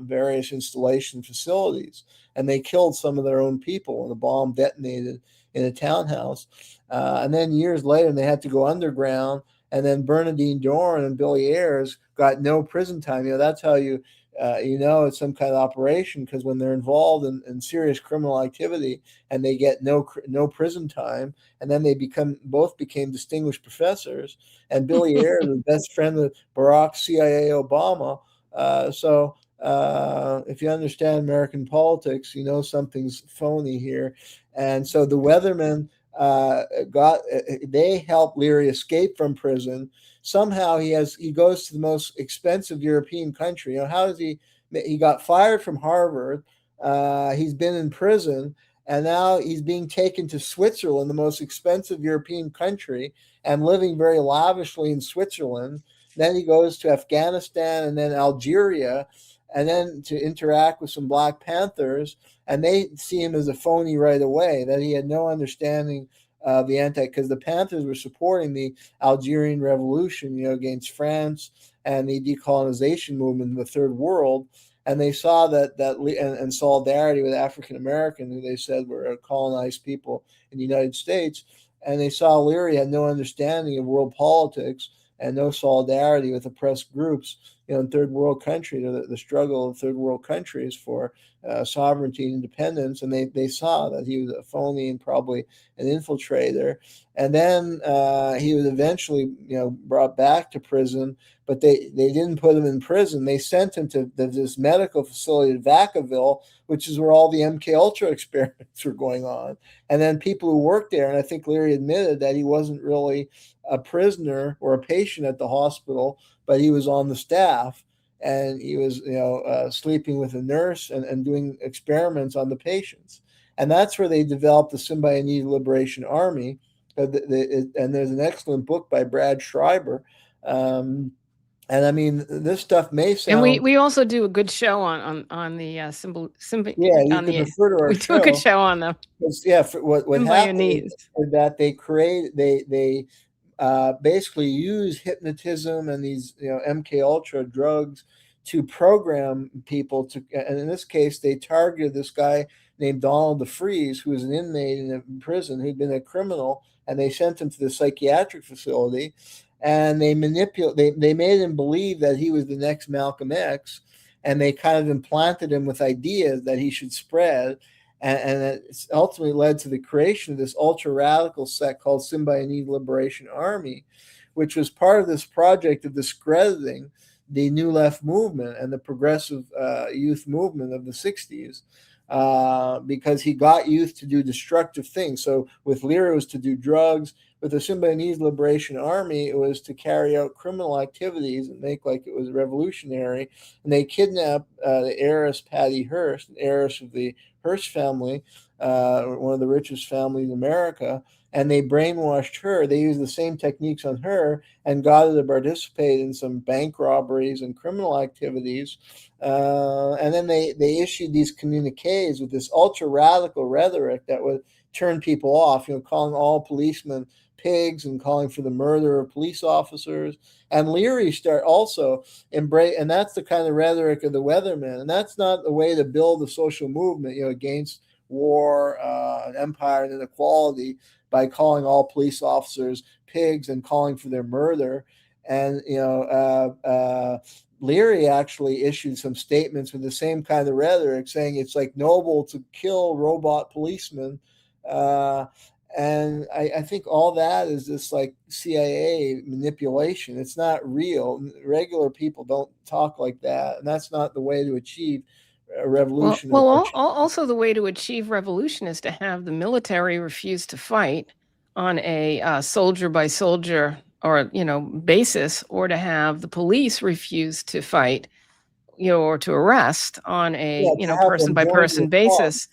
various installation facilities, and they killed some of their own people when a bomb detonated in a townhouse. And then years later, they had to go underground. And then Bernardine Dohrn and Billy Ayers got no prison time. That's how it's some kind of operation, because when they're involved in serious criminal activity and they get no prison time, and then they both became distinguished professors. And Billy Ayers was best friend with Barack CIA Obama. So if you understand American politics, something's phony here. And so the Weathermen they helped Leary escape from prison. Somehow he goes to the most expensive European country. How does he got fired from Harvard. He's been in prison, and now he's being taken to Switzerland, the most expensive European country, and living very lavishly in Switzerland. Then he goes to Afghanistan and then Algeria, and then to interact with some Black Panthers, and they see him as a phony right away, that he had no understanding of because the Panthers were supporting the Algerian Revolution, against France and the decolonization movement in the Third World. And they saw that and solidarity with African American, who they said were colonized people in the United States. And they saw Leary had no understanding of world politics and no solidarity with oppressed groups, in third world countries, the struggle of third world countries for sovereignty and independence. And they saw that he was a phony and probably an infiltrator. And then he was eventually, brought back to prison, but they didn't put him in prison. They sent him to this medical facility at Vacaville, which is where all the MK Ultra experiments were going on. And then people who worked there, and I think Leary admitted that he wasn't really a prisoner or a patient at the hospital, but he was on the staff, and he was, sleeping with a nurse and doing experiments on the patients. And that's where they developed the Symbionese Liberation Army. And there's an excellent book by Brad Schreiber. And I mean, this stuff may sound. And we also do a good show on the symbol. Yeah, you can refer to our we show. do a good show on them. Yeah, what happened is that they basically use hypnotism and these MK Ultra drugs to program people to, and in this case they targeted this guy named Donald DeFreeze, who was an inmate in a prison who'd been a criminal, and they sent him to the psychiatric facility, and they made him believe that he was the next Malcolm X, and they kind of implanted him with ideas that he should spread. And it ultimately led to the creation of this ultra-radical sect called Symbionese Liberation Army, which was part of this project of discrediting the New Left movement and the progressive youth movement of the 60s, because he got youth to do destructive things. So with Leary, it was to do drugs. With the Symbionese Liberation Army, it was to carry out criminal activities and make like it was revolutionary. And they kidnapped the heiress Patty Hearst, an heiress of the Hearst family, one of the richest families in America, and they brainwashed her. They used the same techniques on her and got her to participate in some bank robberies and criminal activities. And then they issued these communiques with this ultra-radical rhetoric that would turn people off, calling all policemen pigs and calling for the murder of police officers. And Leary also embrace, and that's the kind of rhetoric of the Weathermen. And that's not the way to build a social movement, against war, and empire and inequality by calling all police officers pigs and calling for their murder. And Leary actually issued some statements with the same kind of rhetoric, saying it's like noble to kill robot policemen. And I think all that is just like CIA manipulation. It's not real. Regular people don't talk like that, and that's not the way to achieve a revolution. Also the way to achieve revolution is to have the military refuse to fight on a soldier by soldier or basis, or to have the police refuse to fight, or to arrest on a person by person basis.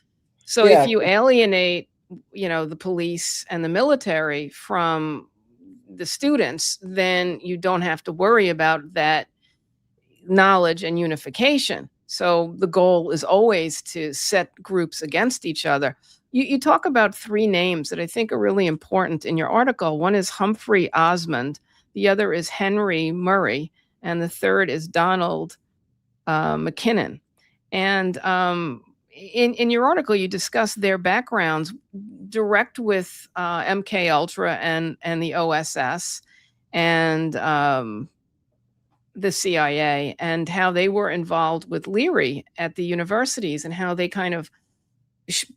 So if you alienate the police and the military from the students, then you don't have to worry about that knowledge and unification. So the goal is always to set groups against each other. You talk about three names that I think are really important in your article. One is Humphrey Osmond, the other is Henry Murray, and the third is Donald McKinnon. And in your article, you discuss their backgrounds direct with MK Ultra and the OSS and the CIA, and how they were involved with Leary at the universities, and how they kind of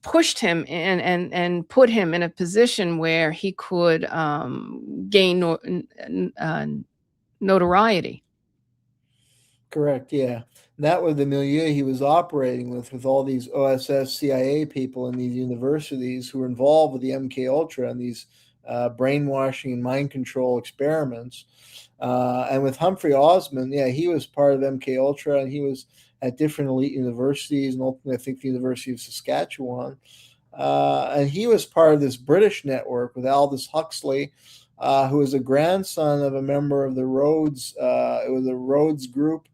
pushed him and put him in a position where he could gain notoriety. Correct. Yeah. That was the milieu he was operating with all these OSS CIA people in these universities who were involved with the MK Ultra and these brainwashing and mind control experiments. And with Humphrey Osmond, he was part of MK Ultra, and he was at different elite universities, and ultimately, I think, the University of Saskatchewan. And he was part of this British network with Aldous Huxley, who was a grandson of a member of the Rhodes. It was a Rhodes group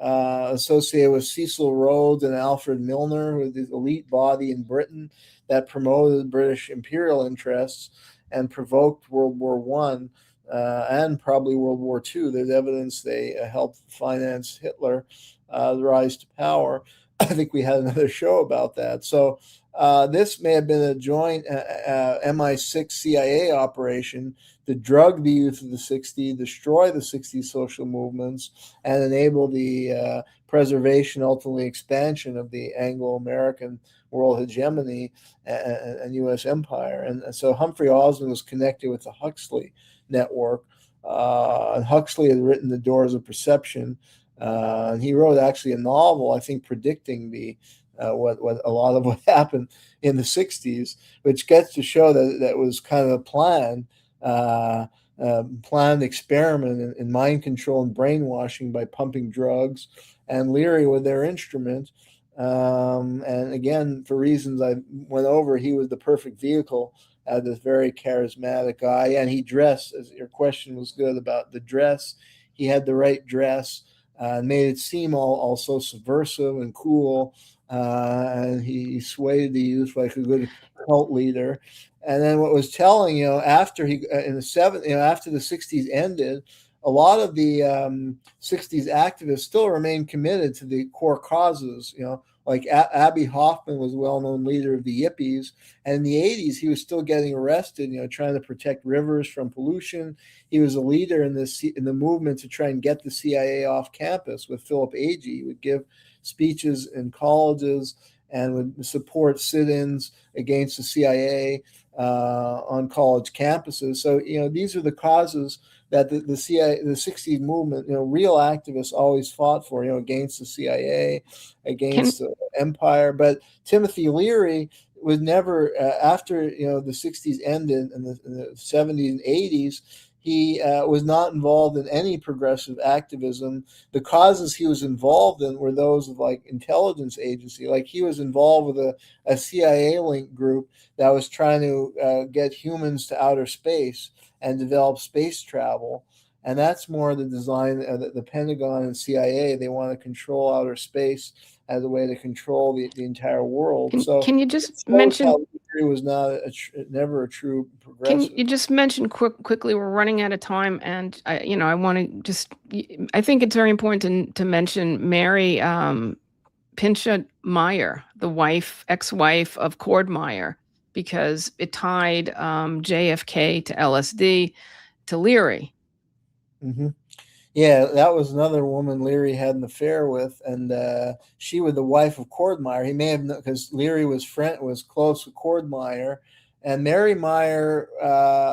associated with Cecil Rhodes and Alfred Milner, with this elite body in Britain that promoted British imperial interests and provoked World War I. And probably World War II. There's evidence they helped finance Hitler, the rise to power. I think we had another show about that. So this may have been a joint MI6 CIA operation to drug the youth of the 60s, destroy the 60s social movements, and enable the preservation, ultimately expansion of the Anglo-American world hegemony and U.S. empire. And so Humphrey Osmond was connected with the Huxley network. And Huxley had written The Doors of Perception, and he wrote actually a novel, I think, predicting the what a lot of what happened in the 60s, which gets to show that was kind of a planned experiment in mind control and brainwashing by pumping drugs, and Leary with their instrument. And again, for reasons I went over, he was the perfect vehicle. This very charismatic guy, and he dressed, as your question was good about the dress, he had the right dress, made it seem all so subversive and cool, and he swayed the youth like a good cult leader. And then what was telling, after he in the after the 60s ended, a lot of the 60s activists still remained committed to the core causes, like Abbie Hoffman was a well-known leader of the Yippies. And in the 80s, he was still getting arrested, trying to protect rivers from pollution. He was a leader in the movement to try and get the CIA off campus with Philip Agee. He would give speeches in colleges and would support sit-ins against the CIA on college campuses. So, these are the causes that the CIA, the 60s movement, real activists always fought for, against the CIA, against the empire. But Timothy Leary was never, after, the 60s ended in the 70s and 80s, he was not involved in any progressive activism. The causes he was involved in were those of like intelligence agency. Like he was involved with a CIA linked group that was trying to get humans to outer space and develop space travel. And that's more the design of the Pentagon and CIA. They want to control outer space as a way to control the entire world. Can you just mention how Leary was never a true progressive? Can you just mention quickly? We're running out of time, and I want to I think it's very important to mention Mary Pinchot Meyer, the ex-wife of Cord Meyer, because it tied JFK to LSD to Leary. Mm-hmm. Yeah, that was another woman Leary had an affair with, and she was the wife of Cordmeyer. He may have known because Leary was close with Cordmeyer, and Mary Meyer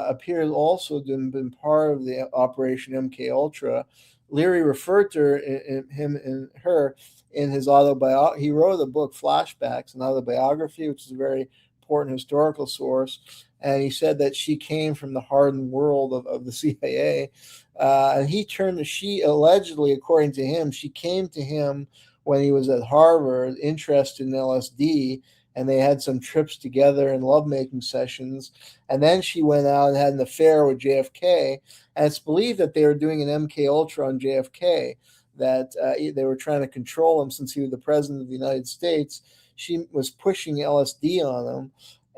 appears also to have been part of the Operation MK Ultra. Leary referred to him and her in his autobiography. He wrote a book, Flashbacks, an autobiography, which is a very important historical source. And he said that she came from the hardened world of the CIA. And she allegedly, according to him, she came to him when he was at Harvard, interested in LSD, and they had some trips together and lovemaking sessions. And then she went out and had an affair with JFK. And it's believed that they were doing an MK Ultra on JFK, that they were trying to control him since he was the president of the United States. She was pushing LSD on him.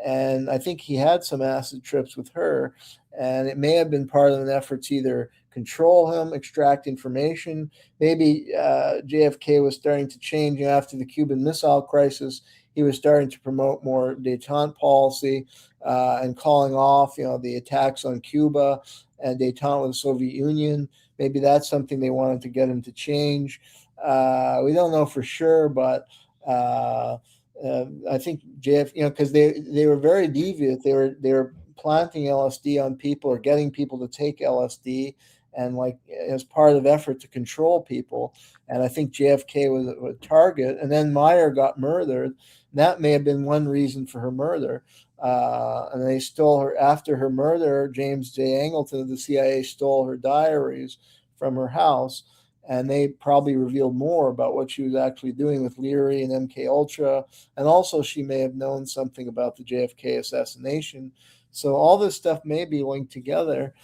And I think he had some acid trips with her. And it may have been part of an effort to either control him, extract information. Maybe JFK was starting to change after the Cuban Missile Crisis. He was starting to promote more détente policy and calling off, the attacks on Cuba and détente with the Soviet Union. Maybe that's something they wanted to get him to change. We don't know for sure, but I think because they were very deviant. They were planting LSD on people or getting people to take LSD, and as part of effort to control people. And I think JFK was a target. And then Meyer got murdered. That may have been one reason for her murder. And they stole her after her murder. James J. Angleton of the CIA stole her diaries from her house. And they probably revealed more about what she was actually doing with Leary and MK Ultra. And also she may have known something about the JFK assassination. So all this stuff may be linked together.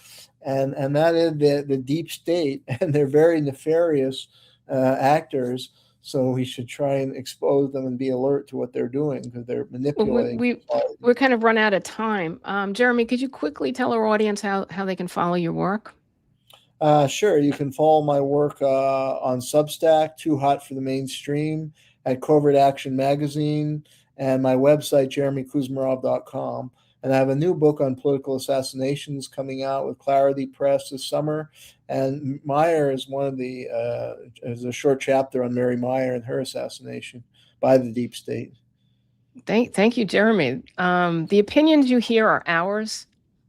And that is the deep state, and they're very nefarious actors. So we should try and expose them and be alert to what they're doing, because they're manipulating. We're kind of run out of time. Jeremy, could you quickly tell our audience how they can follow your work? Sure. You can follow my work on Substack, Too Hot for the Mainstream, at Covert Action Magazine, and my website, jeremykuzmarov.com. And I have a new book on political assassinations coming out with Clarity Press this summer. And Meyer is is a short chapter on Mary Meyer and her assassination by the deep state. Thank you, Jeremy. The opinions you hear are ours,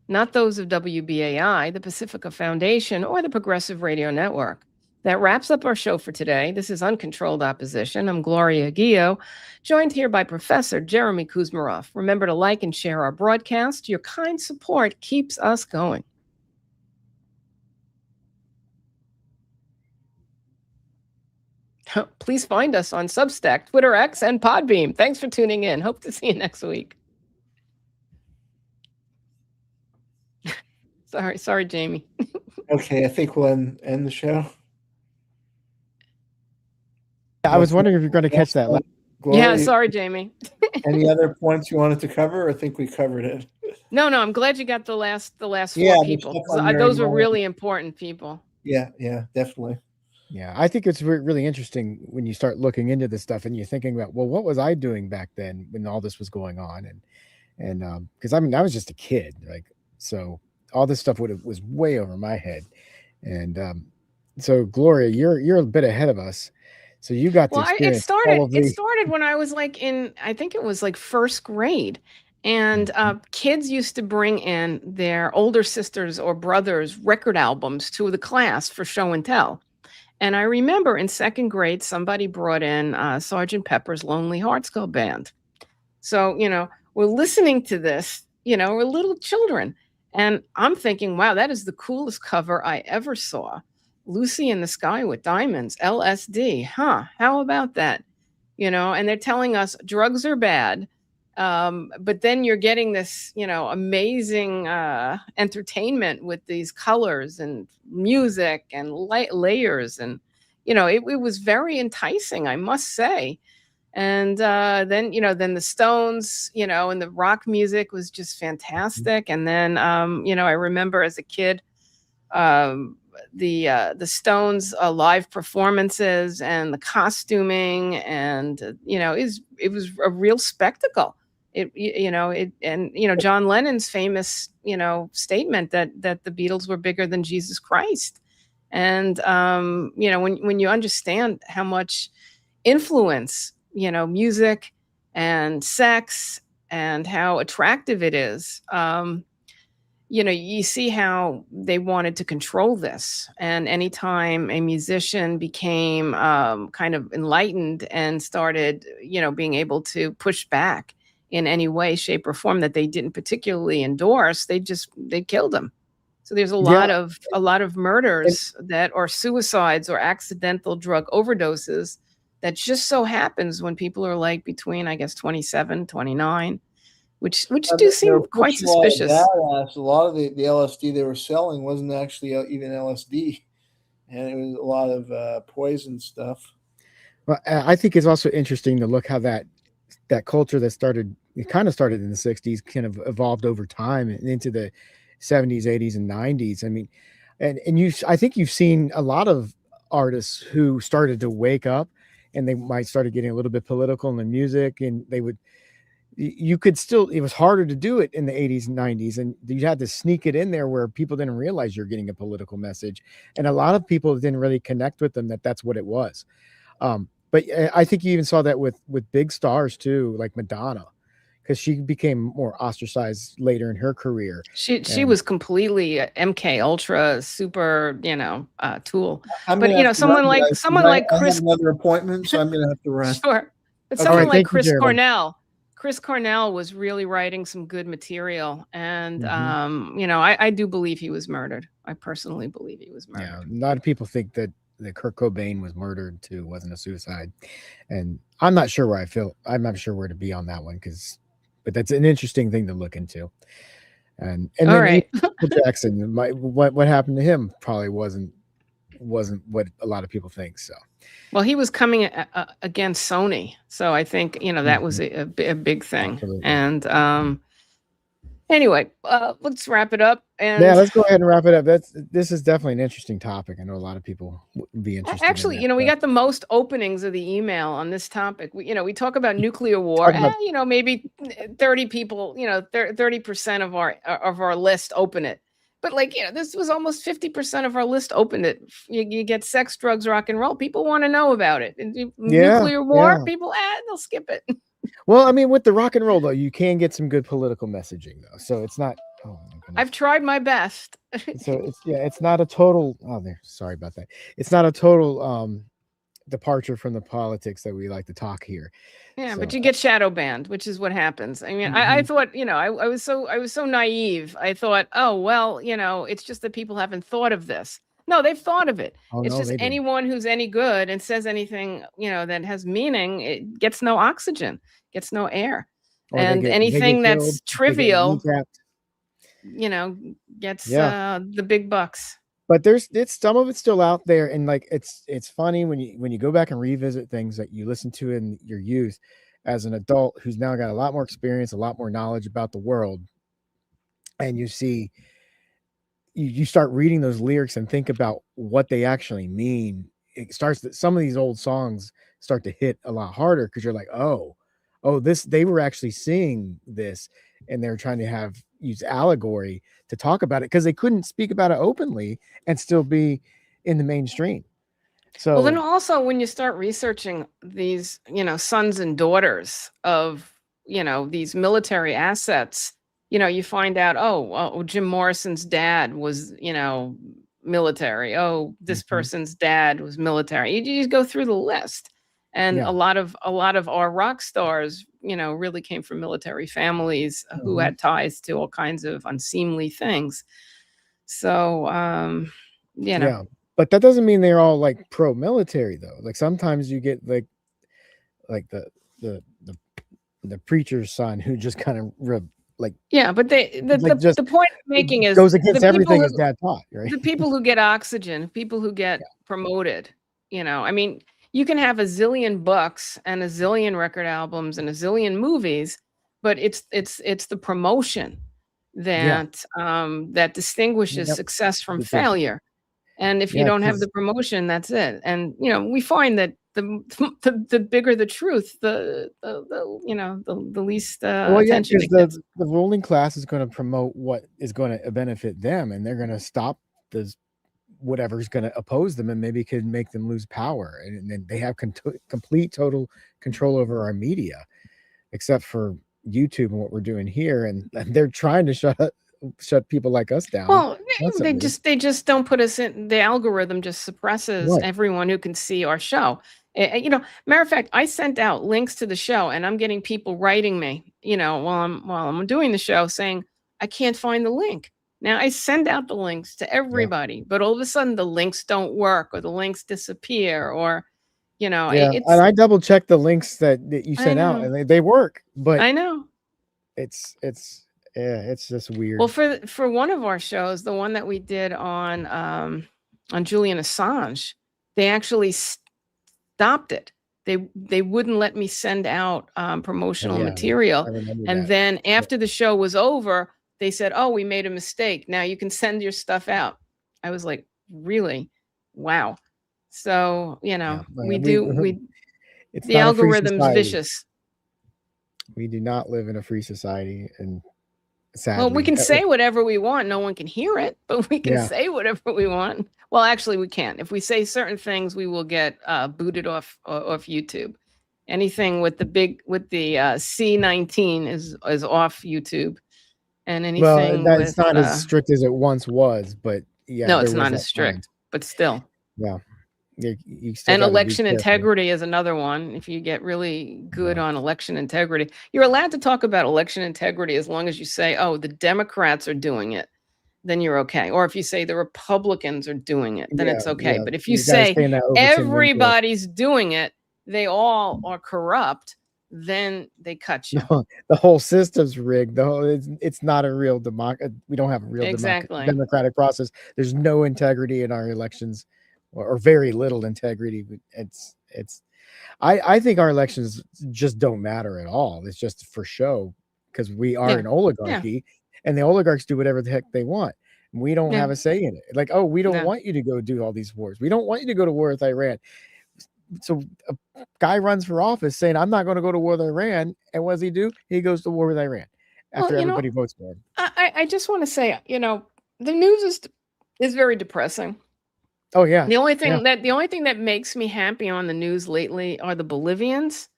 not those of WBAI, the Pacifica Foundation, or the Progressive Radio Network. That wraps up our show for today. This is Uncontrolled Opposition. I'm Gloria Guillo, joined here by Professor Jeremy Kuzmarov. Remember to like and share our broadcast. Your kind support keeps us going. Please find us on Substack, Twitter X, and Podbeam. Thanks for tuning in. Hope to see you next week. Sorry, Jayme. Okay, I think we'll end the show. I was wondering if you're going to catch that. Gloria, yeah, sorry, Jayme. Any other points you wanted to cover? I think we covered it. No, I'm glad you got the last four people. Those were really important people. Yeah, definitely. Yeah, I think it's really interesting when you start looking into this stuff and you're thinking about, well, what was I doing back then when all this was going on? And because I was just a kid, so all this stuff was way over my head. And so Gloria, you're a bit ahead of us. So you got to experience it started when I was I think it was first grade. And kids used to bring in their older sisters or brothers' record albums to the class for show and tell. And I remember in second grade, somebody brought in Sgt. Pepper's Lonely Hearts Club Band. So, we're listening to this, we're little children. And I'm thinking, wow, that is the coolest cover I ever saw. Lucy in the Sky with Diamonds, LSD. How about that? And they're telling us drugs are bad. But then you're getting this, amazing entertainment with these colors and music and layers. And, it was very enticing, I must say. And then the Stones, and the rock music was just fantastic. And then, I remember as a kid, the Stones live performances and the costuming, and it was a real spectacle. John Lennon's famous statement that the Beatles were bigger than Jesus Christ. And when you understand how much influence music and sex and how attractive it is, you see how they wanted to control this. And anytime a musician became kind of enlightened and started, being able to push back in any way, shape, or form that they didn't particularly endorse, they killed them. So there's a lot of murders that are suicides or accidental drug overdoses that just so happens when people are like between, I guess, 27, 29. Which do seem quite suspicious. A lot of the LSD they were selling wasn't actually even LSD, and it was a lot of poison stuff. Well, I think it's also interesting to look how that culture that kind of started in the 60s kind of evolved over time and into the 70s, 80s, and 90s. I mean, I think you've seen a lot of artists who started to wake up, and they might started getting a little bit political in the music, and it was harder to do it in the 80s and 90s, and you had to sneak it in there where people didn't realize you're getting a political message, and a lot of people didn't really connect with them that's what it was. But I think you even saw that with big stars too, like Madonna, because she became more ostracized later in her career. She was completely MK Ultra super, tool. But someone like Chris. I have another appointment, so I'm gonna have to run. Sure, but someone like Chris Cornell. Chris Cornell was really writing some good material, and I do believe he was murdered. I personally believe he was murdered. Yeah, a lot of people think that Kurt Cobain was murdered too, wasn't a suicide, and I'm not sure where to be on that one, but that's an interesting thing to look into. And all right, Michael Jackson, what happened to him probably wasn't what a lot of people think. So, well, he was coming against Sony, so I think that was a big thing. Absolutely. And anyway, let's wrap it up. And yeah, let's go ahead and wrap it up. This is definitely an interesting topic. I know a lot of people would be interested. Actually, we got the most openings of the email on this topic. We talk about nuclear war. Maybe 30 people, 30% of our list open it. But this was almost 50% of our list opened it. You get sex, drugs, rock and roll. People want to know about it. Nuclear war, people, they'll skip it. Well, I mean, with the rock and roll though, you can get some good political messaging though. So it's not. Oh my goodness. I've tried my best. So it's not a total. Sorry about that. It's not a total departure from the politics that we like to talk here. Yeah, but you get shadow banned, which is what happens. I mean, I thought, I was so naive. I thought, oh, well, it's just that people haven't thought of this. No, they've thought of it. It's just anyone who's any good and says anything, that has meaning, it gets no oxygen, gets no air. And anything that's trivial, gets the big bucks. But some of it's still out there, and it's funny when you go back and revisit things that you listened to in your youth as an adult who's now got a lot more experience, a lot more knowledge about the world, and you see you start reading those lyrics and think about what they actually mean. Some of these old songs start to hit a lot harder because you're like, oh, they were actually seeing this, and they're trying to use allegory to talk about it because they couldn't speak about it openly and still be in the mainstream. So, well, then also when you start researching these, sons and daughters of, these military assets, you find out, Jim Morrison's dad was, military. Oh, this person's dad was military. You go through the list. And a lot of our rock stars, really came from military families who had ties to all kinds of unseemly things. So, yeah, but that doesn't mean they're all like pro-military though. Like sometimes you get like the preacher's son who just kind of but the point I'm making is goes against everything his dad taught, right? The people who get oxygen, people who get promoted, I mean, you can have a zillion books and a zillion record albums and a zillion movies, but it's the promotion that that distinguishes success from failure. And if you Yeah, don't have 'cause the promotion, that's it. And, you know, we find that the bigger the truth, the least well, yeah, attention because it gets. the ruling class is gonna promote what is gonna benefit them, and they're gonna stop this whatever's gonna oppose them and maybe could make them lose power, and then they have complete, total control over our media, except for YouTube and what we're doing here, and they're trying to shut people like us down Well, they constantly. just don't put us in. The algorithm just suppresses Right. everyone who can see our show. You know, matter of fact, I sent out links to the show, and I'm getting people writing me, you know, while I'm doing the show, saying I can't find the link. Now I send out the links to Yeah. everybody, but all of a sudden the links don't work, or the links disappear, or you know, Yeah, and it's. I double checked the links that you I sent out, know, and they work, but I know. it's yeah, it's just weird. Well, for one of our shows, the one that we did on Julian Assange, they actually stopped it. They wouldn't let me send out promotional Yeah, material. I remember And that. then Yeah. after the show was over, they said, "Oh, we made a mistake. Now you can send your stuff out." I was like, "Really? Wow." So, you know, Yeah, we it's the not a free algorithm's society. vicious. We do not live in a free society, and Well, we sadly, can say whatever we want. No one can hear it, but we can yeah. say whatever we want. Well, actually, we can't. If we say certain things, we will get booted off YouTube. Anything with the C19 is off YouTube, and Well, anything that's with not as strict as it once was, but yeah, no, there it's was not that as time. strict, but still. Yeah, you still And got to be election careful. integrity is another one. If you get really good Yeah. on election integrity, you're allowed to talk about election integrity as long as you say, "Oh, the Democrats are doing it." Then you're okay. Or if you say the Republicans are doing it, then it's okay. Yeah, But if you you gotta say stay in that Overton window. everybody's doing it, they all are corrupt, then they cut you. No, the whole system's rigged. It's not a real we don't have a real Exactly. democratic process. There's no integrity in our elections, or very little integrity. It's I think our elections just don't matter at all. It's just for show, because we are Yeah. an Yeah. oligarchy, and the oligarchs do whatever the heck they want. We don't have Yeah. a say in it. Like, oh, we don't No. want you to go do all these wars. We don't want you to go to war with Iran. So a guy runs for office saying, "I'm not going to go to war with Iran," and what does he do? He goes to war with Iran after Well, you know, everybody votes for him. I just want to say, you know, the news is very depressing. Oh yeah, The only yeah. thing that makes me happy on the news lately are the Bolivians.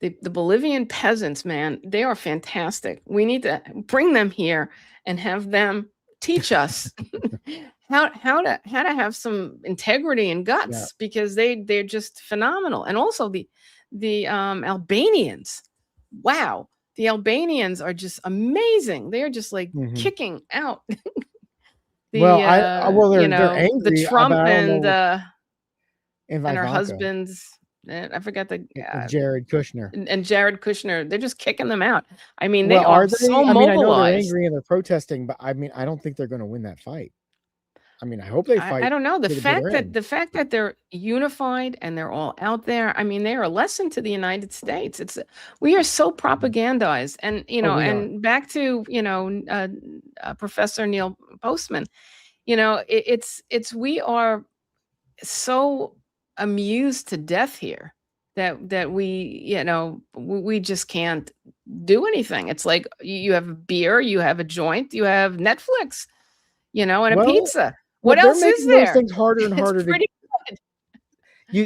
The Bolivian peasants, man, they are fantastic. We need to bring them here and have them teach us how to have some integrity and guts, because they're just phenomenal. And also the Albanians. Wow. The Albanians are just amazing. They're just like Mhm. kicking out Well, you they're know, the angry, Trump but I don't know. and her Ivanka husband's I forgot the and Jared Kushner. and Jared Kushner. They're just kicking them out. I mean, they Well, are are so they? I mean, I know they're mobilized. angry and they're protesting, but I mean, I don't think they're going to win that fight. I mean, I hope they I fight don't know. to the bitter end. The fact that they're unified and they're all out there, I mean, they are a lesson to the United States. We are so propagandized. And, you Oh, know, we are. and back to, you know, Professor Neil Postman, you know, we are so amused to death here that we, you know, we just can't do anything. It's like you have a beer, you have a joint, you have Netflix, you know, and a Well, pizza. well, What they're else is making those there? things harder and harder It's to. pretty good.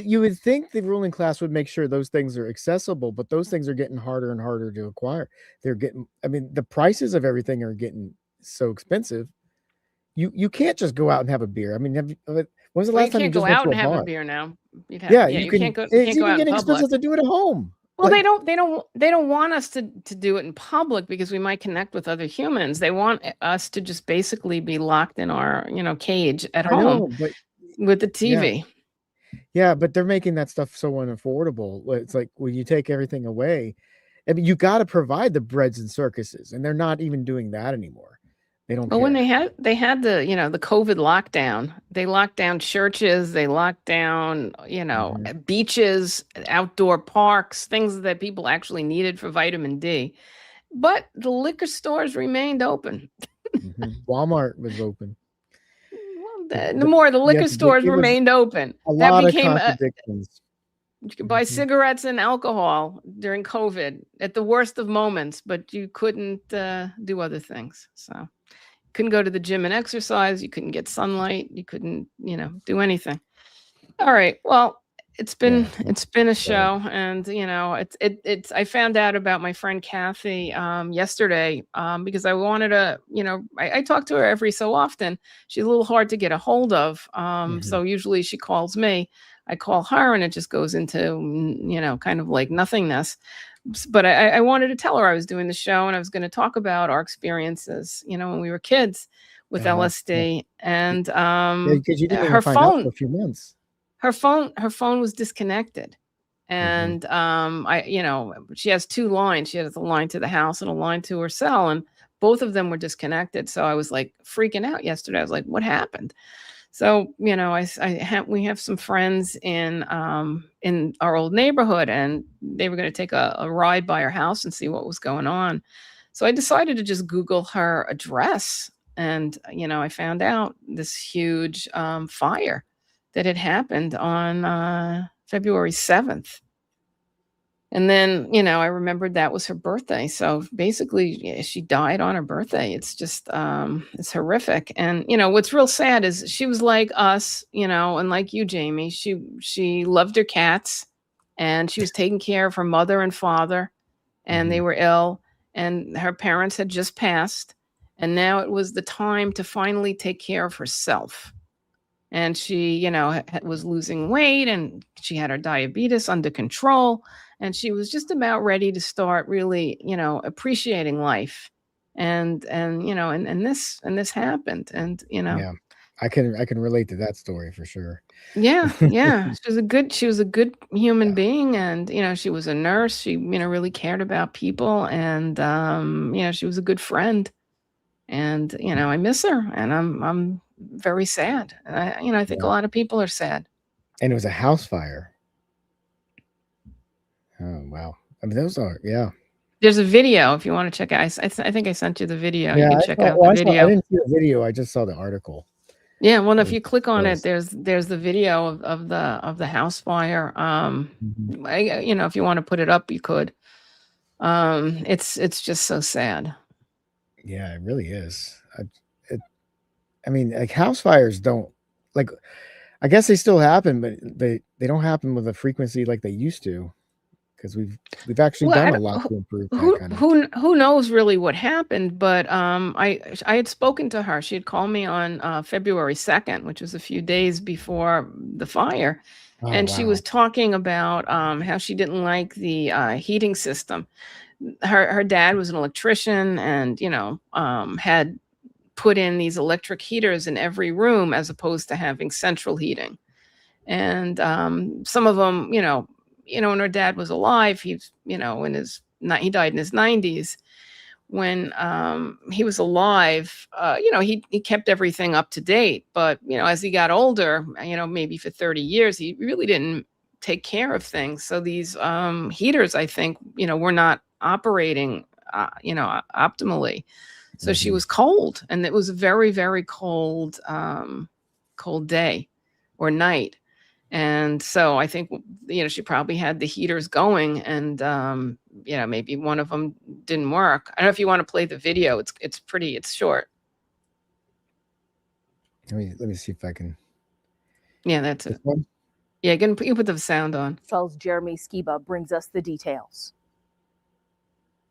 You would think the ruling class would make sure those things are accessible, but those things are getting harder and harder to acquire. I mean, the prices of everything are getting so expensive. You can't just go out and have a beer. I mean, when was the Well, you last time you can't go just went out to a and have a bar? beer now. Yeah, You can't go. You It's can't go even out in getting public. expensive to do it at home. Well, Like, they don't want us to do it in public because we might connect with other humans. They want us to just basically be locked in our, you know, cage at I home know, but with the yeah, TV. yeah, but they're making that stuff so unaffordable. It's like when you take everything away, I mean, you got to provide the breads and circuses, and they're not even doing that anymore. They don't But when care. they had the, you know, the COVID lockdown, they locked down churches, they locked down, you know, Mhm. beaches, outdoor parks, things that people actually needed for vitamin D. But the liquor stores remained open. Mhm. Walmart was open. Well, the more the liquor yes, stores it was remained open. a That lot of became contradictions. you could buy Mhm. cigarettes and alcohol during COVID at the worst of moments, but you couldn't do other things. So couldn't go to the gym and exercise. You couldn't get sunlight. You couldn't, do anything. All right. Well, it's been Yeah, it's been a that's right. show, and it's. I found out about my friend Kathy yesterday because I wanted to, I talk to her every so often. She's a little hard to get a hold of, Mhm. so usually she calls me. I call her, and it just goes into kind of like nothingness. But I wanted to tell her I was doing the show, and I was going to talk about our experiences, when we were kids with Uh-huh. Yeah. LSD, and Yeah, because you didn't even her find out for phone a few months. her phone was disconnected. Mhm. And she has two lines. She has a line to the house and a line to her cell, and both of them were disconnected. So I was like freaking out yesterday. I was like, what happened? So, we have some friends in our old neighborhood, and they were going to take a ride by her house and see what was going on. So I decided to just Google her address, and I found out this huge fire that had happened on February 7th. And then, I remembered that was her birthday. So basically, yeah, she died on her birthday. It's just, it's horrific. And, what's real sad is she was like us, and like you, Jayme, she loved her cats, and she was taking care of her mother and father, and they Mhm. were ill, and her parents had just passed. And now it was the time to finally take care of herself. And she, was losing weight, and she had her diabetes under control, and she was just about ready to start really, appreciating life. And this happened, and Yeah. I can relate to that story for sure. yeah, yeah, she was a good human being, and she was a nurse. She really cared about people, and she was a good friend. And I miss her, and I'm very sad. And I think a Yeah. lot of people are sad. And it was a house fire. Oh, wow. I mean, those are yeah. There's a video if you want to check it. I think I sent you the video. You Yeah, can I check saw out well, the I video. didn't see the video, I just saw the article. Yeah, well, It if was you click on it, gross. there's the video of the house fire. Mhm. If you want to put it up, you could. It's just so sad. Yeah, it really is. It I mean, like, house fires don't like, I guess they still happen, but they don't happen with a frequency like they used to, because we've actually Well, done I a don't, lot to improve that who kind of who who knows really what happened, but I had spoken to her. She had called me on February 2nd, which was a few days before the fire, Oh, and she was wow. talking about how she didn't like the heating system. Her dad was an electrician, and had put in these electric heaters in every room as opposed to having central heating. And some of them, when her dad was alive, he's in he died in his 90s. When he was alive, he kept everything up to date. But as he got older, maybe for 30 years, he really didn't take care of things. So these heaters, I think, were not operating, optimally. So she Mhm. was cold, and it was a very, very cold, cold day or night. And so I think, she probably had the heaters going, and, maybe one of them didn't work. I don't know if you want to play the video. It's short. Let me see if I can Yeah, that's this it. one? Yeah, you can put the sound on. Jeremy Skiba brings us the details.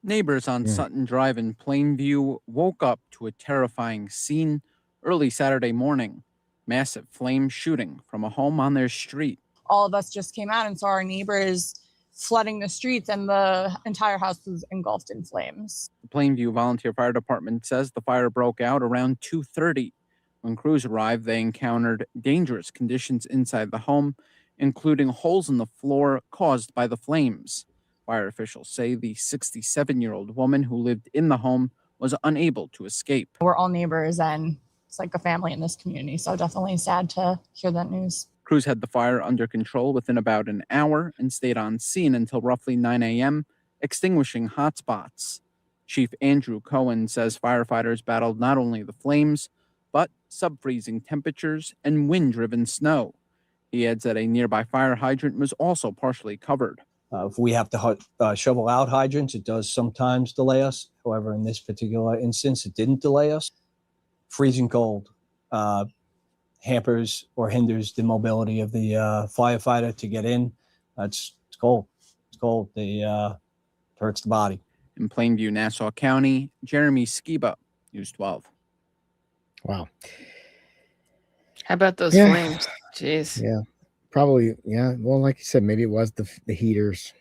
Neighbors on Mm. Sutton Drive in Plainview woke up to a terrifying scene early Saturday morning. Massive flame shooting from a home on their street. All of us just came out and saw our neighbors flooding the streets, and the entire house was engulfed in flames. The Plainview Volunteer Fire Department says the fire broke out around 2:30. When crews arrived, they encountered dangerous conditions inside the home, including holes in the floor caused by the flames. Fire officials say the 67-year-old woman who lived in the home was unable to escape. We're all neighbors, and it's like a family in this community, so definitely sad to hear that news. Crews had the fire under control within about an hour and stayed on scene until roughly 9 a.m., extinguishing hotspots. Chief Andrew Cohen says firefighters battled not only the flames, but sub-freezing temperatures and wind-driven snow. He adds that a nearby fire hydrant was also partially covered. If we have to shovel out hydrants, it does sometimes delay us. However, in this particular instance, it didn't delay us. Freezing cold hampers or hinders the mobility of the firefighter to get in. It's cold. It's cold. It hurts the body. In Plainview, Nassau County, Jeremy Skiba, News 12. Wow. How about those Yeah. flames? Jeez. Yeah. Probably. Yeah. Well, like you said, maybe it was the heaters.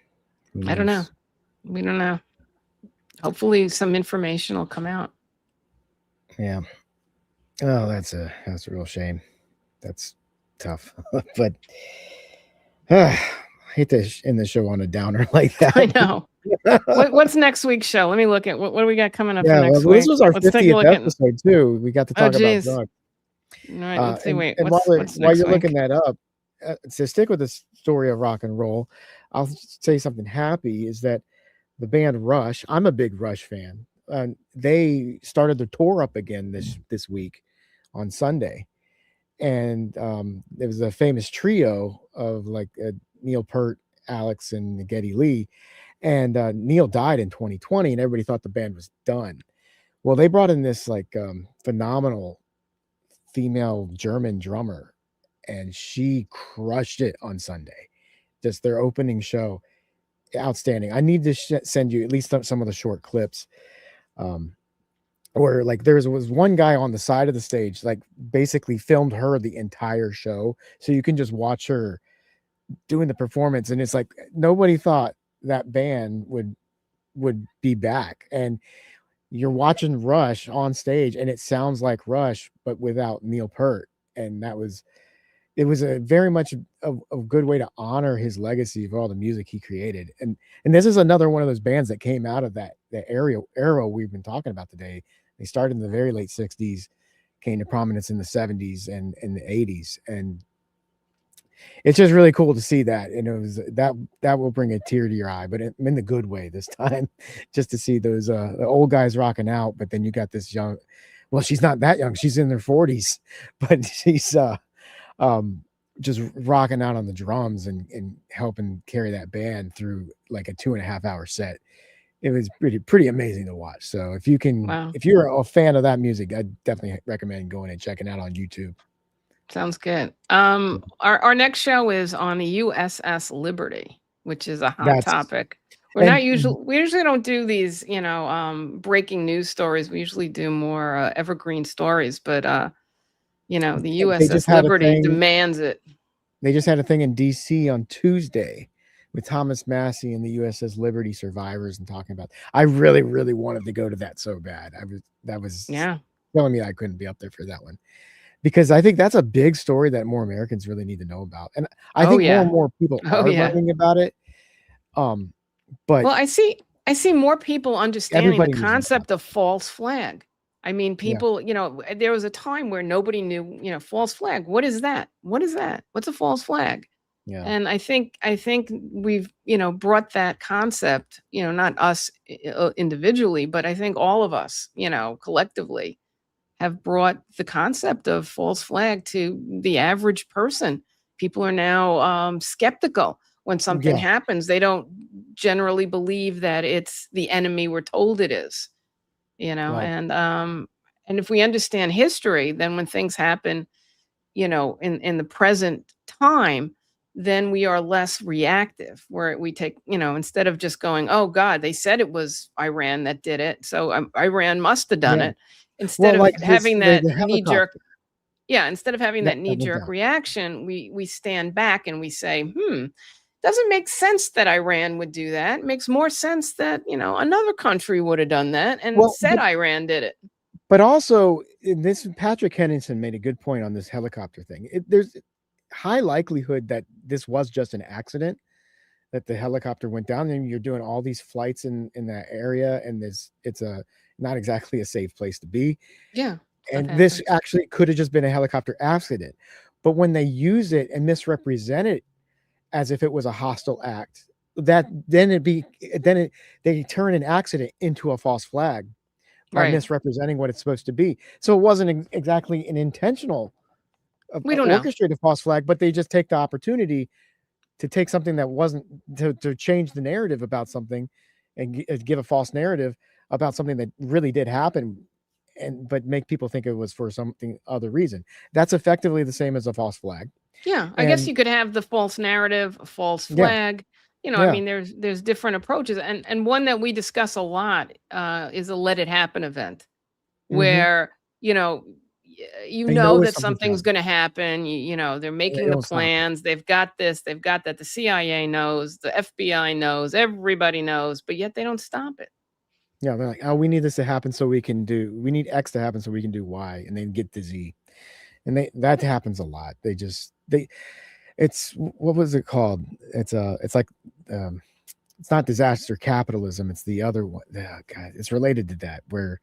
Who I don't know. knows? We don't know. Hopefully some information will come out. Yeah. Oh, that's a real shame. That's tough. But I hate to end the show on a downer like that. I know. What's next week's show? Let me look at what do we got coming up Yeah, for next well, week. this was our Let's take a 50th look at. episode too. We got to talk about geez. drugs. All right, let's see. Wait, And what's while next you're week? looking that up, to stick with the story of rock and roll, I'll say something happy is that the band Rush. I'm a big Rush fan. They started their tour up again this week on Sunday, and there was a famous trio of like Neil Peart, Alex, and Geddy Lee. And Neil died in 2020, and everybody thought the band was done. Well, they brought in this like phenomenal female German drummer, and she crushed it on Sunday. Just their opening show, outstanding. I need to send you at least some of the short clips, where like there was one guy on the side of the stage, like basically filmed her the entire show, so you can just watch her doing the performance, and it's like nobody thought that band would be back, and you're watching Rush on stage and it sounds like Rush but without Neil Peart, and it was a very much a good way to honor his legacy of all the music he created. And this is another one of those bands that came out of that era we've been talking about today. They started in the very late 60s, came to prominence in the 70s and in the 80s, and it's just really cool to see that. And it was that will bring a tear to your eye, but in the good way this time, just to see those the old guys rocking out. But then you got this young, well, she's not that young, she's in their 40s, but she's just rocking out on the drums and helping carry that band through like a 2.5 hour set. It was pretty amazing to watch. So if you're a fan of that music, I definitely recommend going and checking it out on YouTube. Sounds good. Our next show is on the USS Liberty, which is a hot topic. We usually don't do these, breaking news stories. We usually do more evergreen stories, but the USS Liberty demands it. They just had a thing in DC on Tuesday with Thomas Massey and the USS Liberty survivors and talking about. I really, really wanted to go to that so bad. That was telling me I couldn't be up there for that one, because I think that's a big story that more Americans really need to know about. And I think more and more people are learning about it. But I see more people understanding the concept of false flag. I mean, people, there was a time where nobody knew, false flag. What is that? What is that? What's a false flag? Yeah. And I think we've, brought that concept, not us individually, but I think all of us, collectively have brought the concept of false flag to the average person. People are now skeptical when something happens. They don't generally believe that it's the enemy we're told it is, Right. and if we understand history, then when things happen, in the present time, then we are less reactive, where we take, instead of just going, oh God, they said it was Iran that did it, so Iran must have done it. Instead of having that knee-jerk, instead of having that knee-jerk reaction, we stand back and we say, doesn't make sense that Iran would do that. It makes more sense that, another country would have done that and said Iran did it. But also, Patrick Henningsen made a good point on this helicopter thing. There's high likelihood that this was just an accident, that the helicopter went down, and you're doing all these flights in that area, and it's not exactly a safe place to be. Yeah. And this actually could have just been a helicopter accident. But when they use it and misrepresent it as if it was a hostile act, they turn an accident into a false flag. by Right. misrepresenting what it's supposed to be. So it wasn't exactly an intentional We don't know. orchestrated false flag, but they just take the opportunity to take something that wasn't to change the narrative about something and give a false narrative about something that really did happen, but make people think it was for something other reason. That's effectively the same as a false flag. Yeah, I guess And you could have the false narrative, a false yeah, flag. I yeah, mean, there's different approaches, and one that we discuss a lot is a let it happen event, hmm where you know they know if that something's something's happening, going to happen. They're and they making the don't stop it. plans. They've got this. They've got that. The CIA knows. The FBI knows. Everybody knows, but yet they don't stop it. Yeah, they're like, oh, we need this to happen so we need X to happen so we can do Y, and then get to Z. And that happens a lot. It's what was it called? It's like it's not disaster capitalism. It's the other one. God, it's related to that, where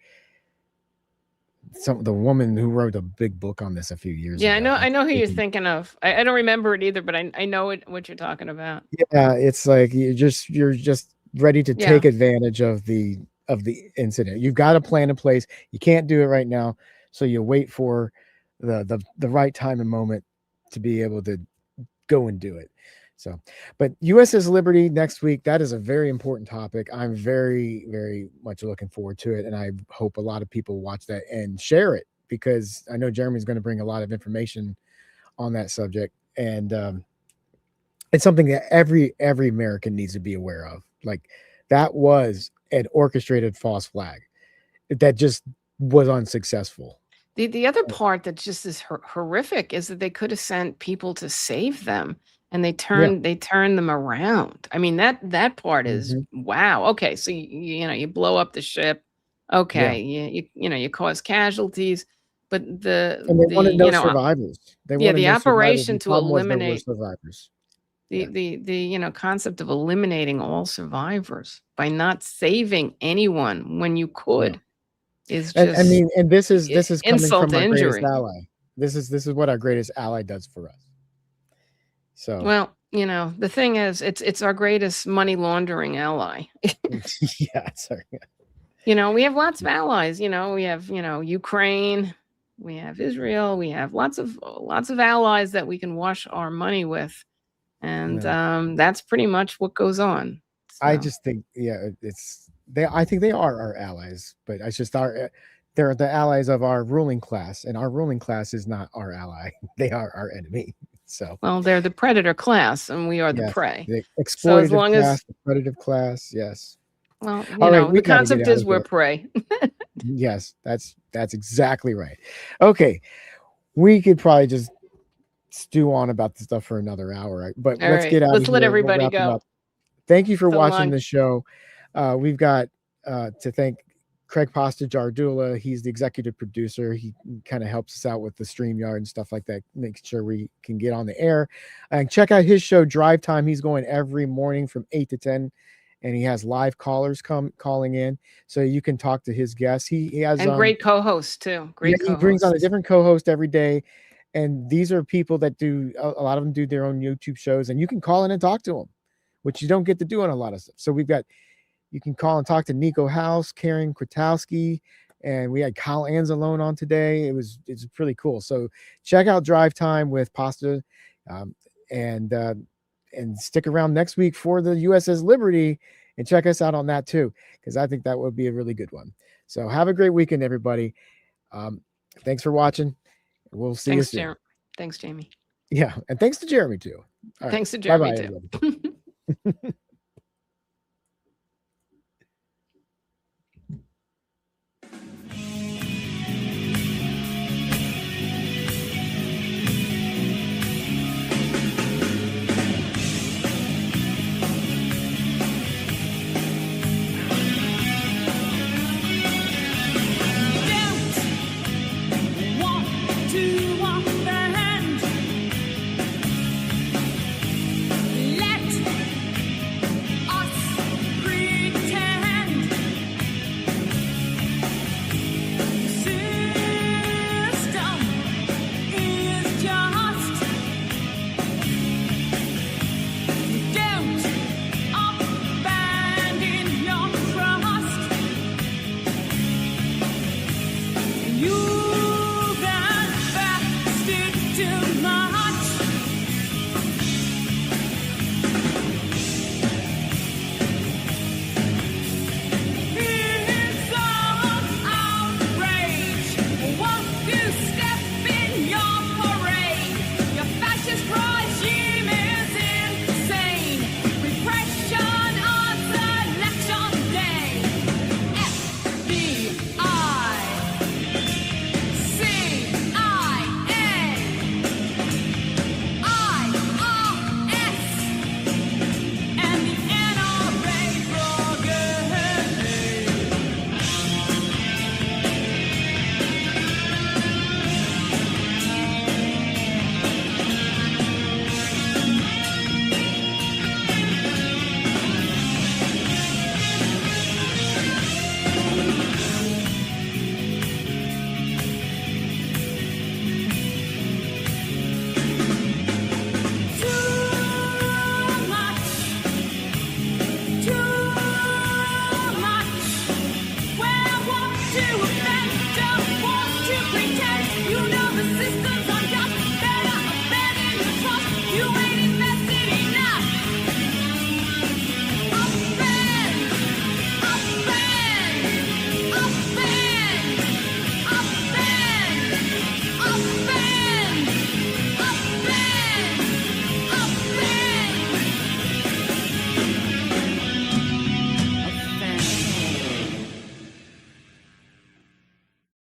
the woman who wrote a big book on this a few years Yeah, I ago. know. I know who you're thinking of. I don't remember it either, but I know what you're talking about. Yeah, it's like you're just ready to Yeah. take advantage of the incident. You've got a plan in place. You can't do it right now, so you wait for the right time and moment to be able to go and do it. So, but USS Liberty next week, that is a very important topic. I'm very, very much looking forward to it. And I hope a lot of people watch that and share it, because I know Jeremy's going to bring a lot of information on that subject. And it's something that every American needs to be aware of. Like, that was an orchestrated false flag that just was unsuccessful. The other part that just is horrific is that they could have sent people to save them, and they turned them around. I mean, that part is wow. Okay, so you blow up the ship. Okay, you cause casualties, but And they wanted no the survivors. They wanted the no survivors. operation The to problem was there were eliminate survivors. the concept of eliminating all survivors by not saving anyone when you could is And I just mean, and this is coming insult from to our greatest injury. ally. This is what our greatest ally does for us. So Well, the thing is, it's our greatest money laundering ally. yeah, sorry. We have lots of allies. We have Ukraine, we have Israel, we have lots of allies that we can wash our money with, and No. that's pretty much what goes on. I So, just think, yeah, I think they are our allies, but it's just they're the allies of our ruling class, and our ruling class is not our ally. They are our enemy. So well, they're the predator class, and we are the yes, prey. the So as exploitative long class, as the predative class. Yes. well, All right, we the got to get concept out is of we're here. prey. Yes, that's exactly right. Okay, we could probably just stew on about this stuff for another hour, right? But All let's right, get out of let's let here. We'll everybody wrap it go. up. Thank you for So watching long. the show. We've got to thank Craig Pasta Jardula. He's the executive producer. He kind of helps us out with the StreamYard and stuff like that, making sure we can get on the air. And check out his show, Drive Time. He's going every morning from 8 to 10. And he has live callers calling in, so you can talk to his guests. He has Great co-hosts too. Great he brings on a co-hosts. different co-host every day, and these are people that do a lot of them do their own YouTube shows, and you can call in and talk to them, which you don't get to do on a lot of stuff. So you can call and talk to Nico House, Karen Kwiatkowski, and we had Kyle Anzalone on today. It's pretty cool. So check out Drive Time with Pasta, and stick around next week for the USS Liberty, and check us out on that too, because I think that would be a really good one. So have a great weekend, everybody. Thanks for watching. We'll see you soon. Thanks, Jayme. Yeah, and thanks to Jeremy too. All Thanks to right. Jeremy Bye-bye, too. everybody.